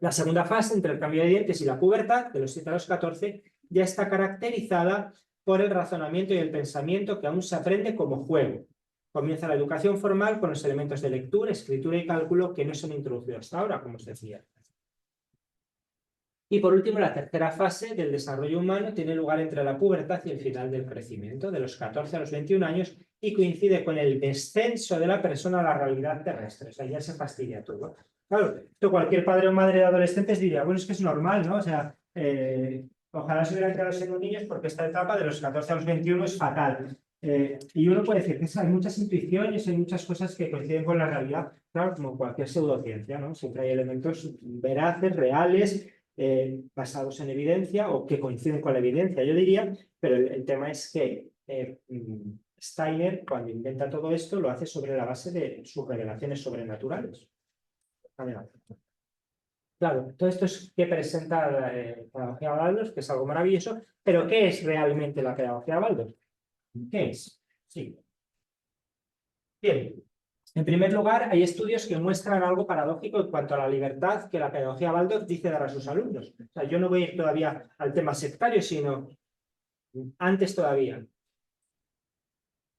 La segunda fase, entre el cambio de dientes y la pubertad, de los 7 a los 14, ya está caracterizada por el razonamiento y el pensamiento que aún se aprende como juego. Comienza la educación formal con los elementos de lectura, escritura y cálculo que no se han introducido hasta ahora, como os decía. Y por último, la tercera fase del desarrollo humano tiene lugar entre la pubertad y el final del crecimiento, de los 14 a los 21 años, y coincide con el descenso de la persona a la realidad terrestre. O sea, ya se fastidia todo. Claro, esto cualquier padre o madre de adolescentes diría, bueno, es que es normal, ¿no? O sea, ojalá se hubieran quedado siendo niños porque esta etapa de los 14 a los 21 es fatal. Y uno puede decir que hay muchas intuiciones, hay muchas cosas que coinciden con la realidad, claro, como cualquier pseudociencia, ¿no? Siempre hay elementos veraces, reales, basados en evidencia o que coinciden con la evidencia, yo diría, pero el tema es que Steiner, cuando inventa todo esto, lo hace sobre la base de sus revelaciones sobrenaturales. Adelante. Claro, todo esto es que presenta la pedagogía Baldor, que es algo maravilloso, pero ¿qué es realmente la pedagogía Baldor? ¿Qué es? Sí. Bien. En primer lugar, hay estudios que muestran algo paradójico en cuanto a la libertad que la pedagogía Waldorf dice dar a sus alumnos. O sea, yo no voy a ir todavía al tema sectario, sino antes todavía.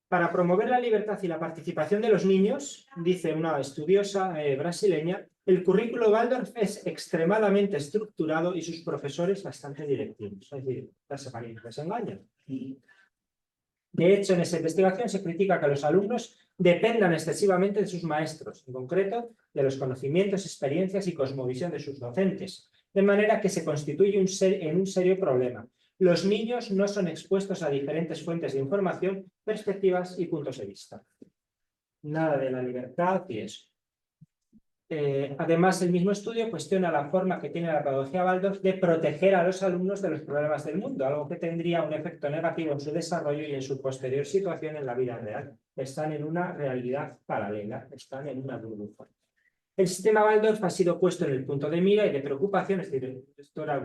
Para promover la libertad y la participación de los niños, dice una estudiosa brasileña, el currículo Waldorf es extremadamente estructurado y sus profesores bastante directivos. Es decir, las apariencias se engañan. De hecho, en esa investigación se critica que los alumnos dependan excesivamente de sus maestros, en concreto de los conocimientos, experiencias y cosmovisión de sus docentes, de manera que se constituye en un serio problema. Los niños no son expuestos a diferentes fuentes de información, perspectivas y puntos de vista. Nada de la libertad y eso. Además, el mismo estudio cuestiona la forma que tiene la pedagogía Waldorf de proteger a los alumnos de los problemas del mundo, algo que tendría un efecto negativo en su desarrollo y en su posterior situación en la vida real. Están en una realidad paralela, están en una burbuja. El sistema Waldorf ha sido puesto en el punto de mira y de preocupación, es decir, esto era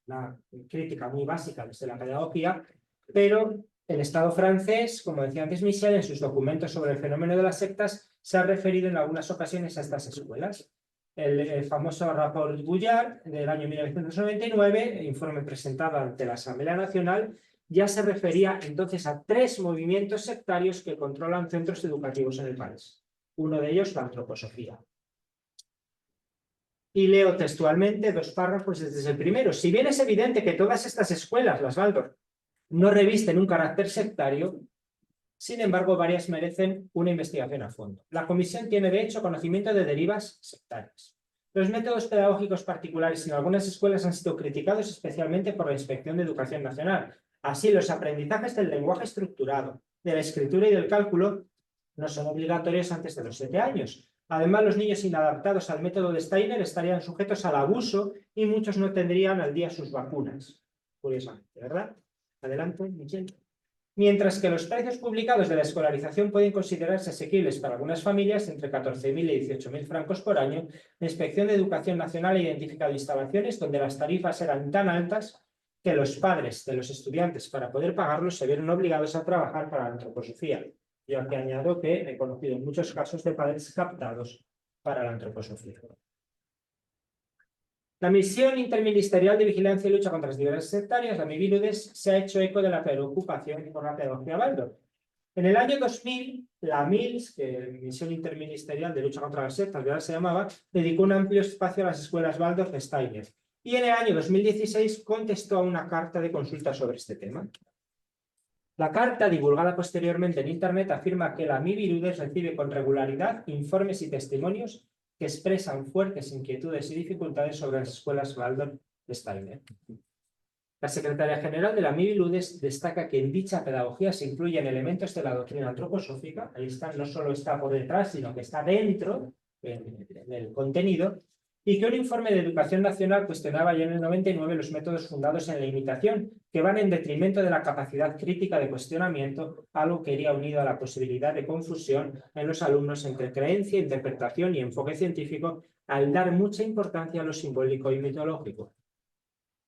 una crítica muy básica desde la pedagogía, pero el Estado francés, como decía antes Michel, en sus documentos sobre el fenómeno de las sectas, se ha referido en algunas ocasiones a estas escuelas. El famoso Rapport Bouillard del año 1999, informe presentado ante la Asamblea Nacional, ya se refería entonces a 3 movimientos sectarios que controlan centros educativos en el país. Uno de ellos, la antroposofía. Y leo textualmente 2 párrafos desde el primero. Si bien es evidente que todas estas escuelas, las Waldorf, no revisten un carácter sectario, sin embargo, varias merecen una investigación a fondo. La comisión tiene, de hecho, conocimiento de derivas sectarias. Los métodos pedagógicos particulares en algunas escuelas han sido criticados especialmente por la Inspección de Educación Nacional. Así, los aprendizajes del lenguaje estructurado, de la escritura y del cálculo no son obligatorios antes de los 7 años. Además, los niños inadaptados al método de Steiner estarían sujetos al abuso y muchos no tendrían al día sus vacunas. Curiosamente, ¿verdad? Adelante, Michelle. Mientras que los precios publicados de la escolarización pueden considerarse asequibles para algunas familias, entre 14.000 y 18.000 francos por año, la Inspección de Educación Nacional ha identificado instalaciones donde las tarifas eran tan altas que los padres de los estudiantes, para poder pagarlos, se vieron obligados a trabajar para la antroposofía. Yo aquí añado que he conocido muchos casos de padres captados para la antroposofía. La Misión Interministerial de Vigilancia y Lucha contra las Diversidades Sectarias, la MIVILUDES, se ha hecho eco de la preocupación por la pedagogía Waldorf. En el año 2000, la MILS, que es Misión Interministerial de Lucha contra las Sectas, ya se llamaba, dedicó un amplio espacio a las escuelas Waldorf de Steiner. Y en el año 2016 contestó a una carta de consulta sobre este tema. La carta, divulgada posteriormente en Internet, afirma que la MIVILUDES recibe con regularidad informes y testimonios que expresan fuertes inquietudes y dificultades sobre las escuelas Waldorf de Steiner. La secretaria general de la MIVILUDES destaca que en dicha pedagogía se incluyen elementos de la doctrina antroposófica, ahí está, no solo está por detrás, sino que está dentro del contenido, y que un informe de Educación Nacional cuestionaba ya en el 99 los métodos fundados en la imitación, que van en detrimento de la capacidad crítica de cuestionamiento, algo que iría unido a la posibilidad de confusión en los alumnos entre creencia, interpretación y enfoque científico, al dar mucha importancia a lo simbólico y mitológico.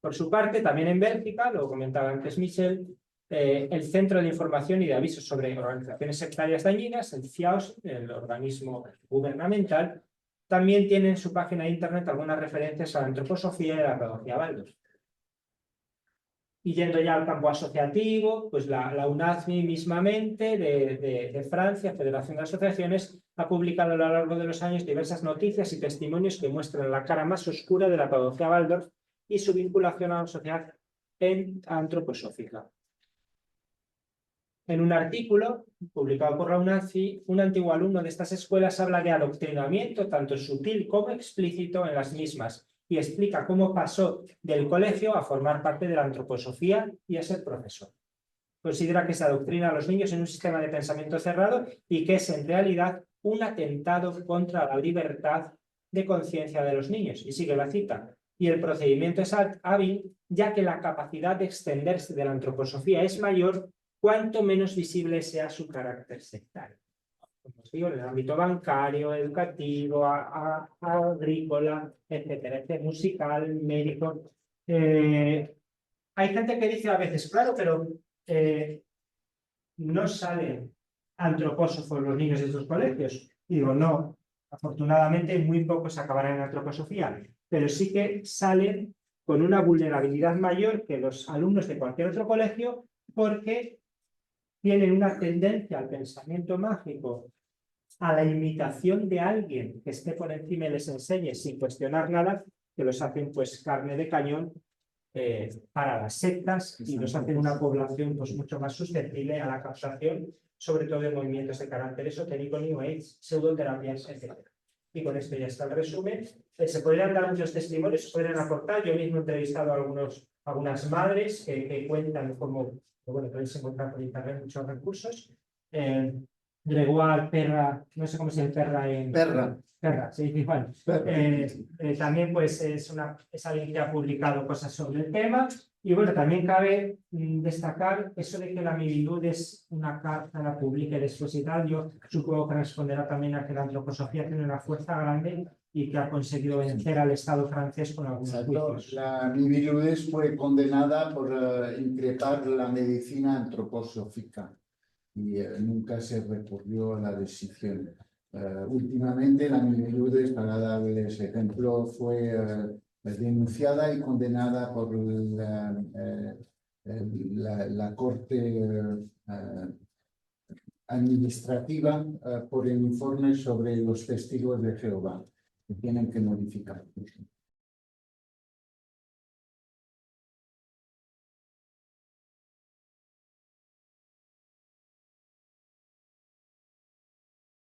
Por su parte, también en Bélgica, lo comentaba antes Michel, el Centro de Información y de Avisos sobre Organizaciones Sectarias Dañinas, el CIAOS, el organismo gubernamental, también tiene en su página de internet algunas referencias a la antroposofía y a la pedagogía Waldorf. Y yendo ya al campo asociativo, pues la UNACMI mismamente de Francia, Federación de Asociaciones, ha publicado a lo largo de los años diversas noticias y testimonios que muestran la cara más oscura de la pedagogía Waldorf y su vinculación a la sociedad antroposófica. En un artículo publicado por la UNACMI, un antiguo alumno de estas escuelas habla de adoctrinamiento tanto sutil como explícito en las mismas y explica cómo pasó del colegio a formar parte de la antroposofía y a ser profesor. Considera que se adoctrina a los niños en un sistema de pensamiento cerrado y que es en realidad un atentado contra la libertad de conciencia de los niños. Y sigue la cita. Y el procedimiento es hábil, ya que la capacidad de extenderse de la antroposofía es mayor cuanto menos visible sea su carácter sectario. Como os digo, en el ámbito bancario, educativo, agrícola, etcétera, musical, médico. Hay gente que dice a veces, claro, pero no salen antropósofos los niños de estos colegios. Y digo, no, afortunadamente muy pocos acabarán en antroposofía, pero sí que salen con una vulnerabilidad mayor que los alumnos de cualquier otro colegio porque tienen una tendencia al pensamiento mágico, a la imitación de alguien que esté por encima y les enseñe sin cuestionar nada, que los hacen pues carne de cañón para las sectas y nos hacen una población pues, mucho más susceptible a la captación, sobre todo de movimientos de carácter esotérico, New Age, pseudoterapias, etc. Y con esto ya está el resumen. Se podrían dar muchos testimonios, se podrían aportar. Yo mismo he entrevistado a algunas madres que cuentan cómo, bueno, podéis encontrar por internet muchos recursos. Gregoire Perra, no sé cómo se dice Perra en... Perra, sí, igual. También pues es alguien que ha publicado cosas sobre el tema. Y bueno, también cabe destacar eso de que la Mibilud es una carta, la publica y después y tal. Yo supongo que responderá también a que la antroposofía tiene una fuerza grande y que ha conseguido vencer al Estado francés con algunos juicios. La Mibilud fue condenada por increpar la medicina antroposófica y nunca se recurrió a la decisión. Últimamente la Mibilud, para darles ejemplo, fue denunciada y condenada por la Corte Administrativa por el informe sobre los testigos de Jehová, que tienen que modificar.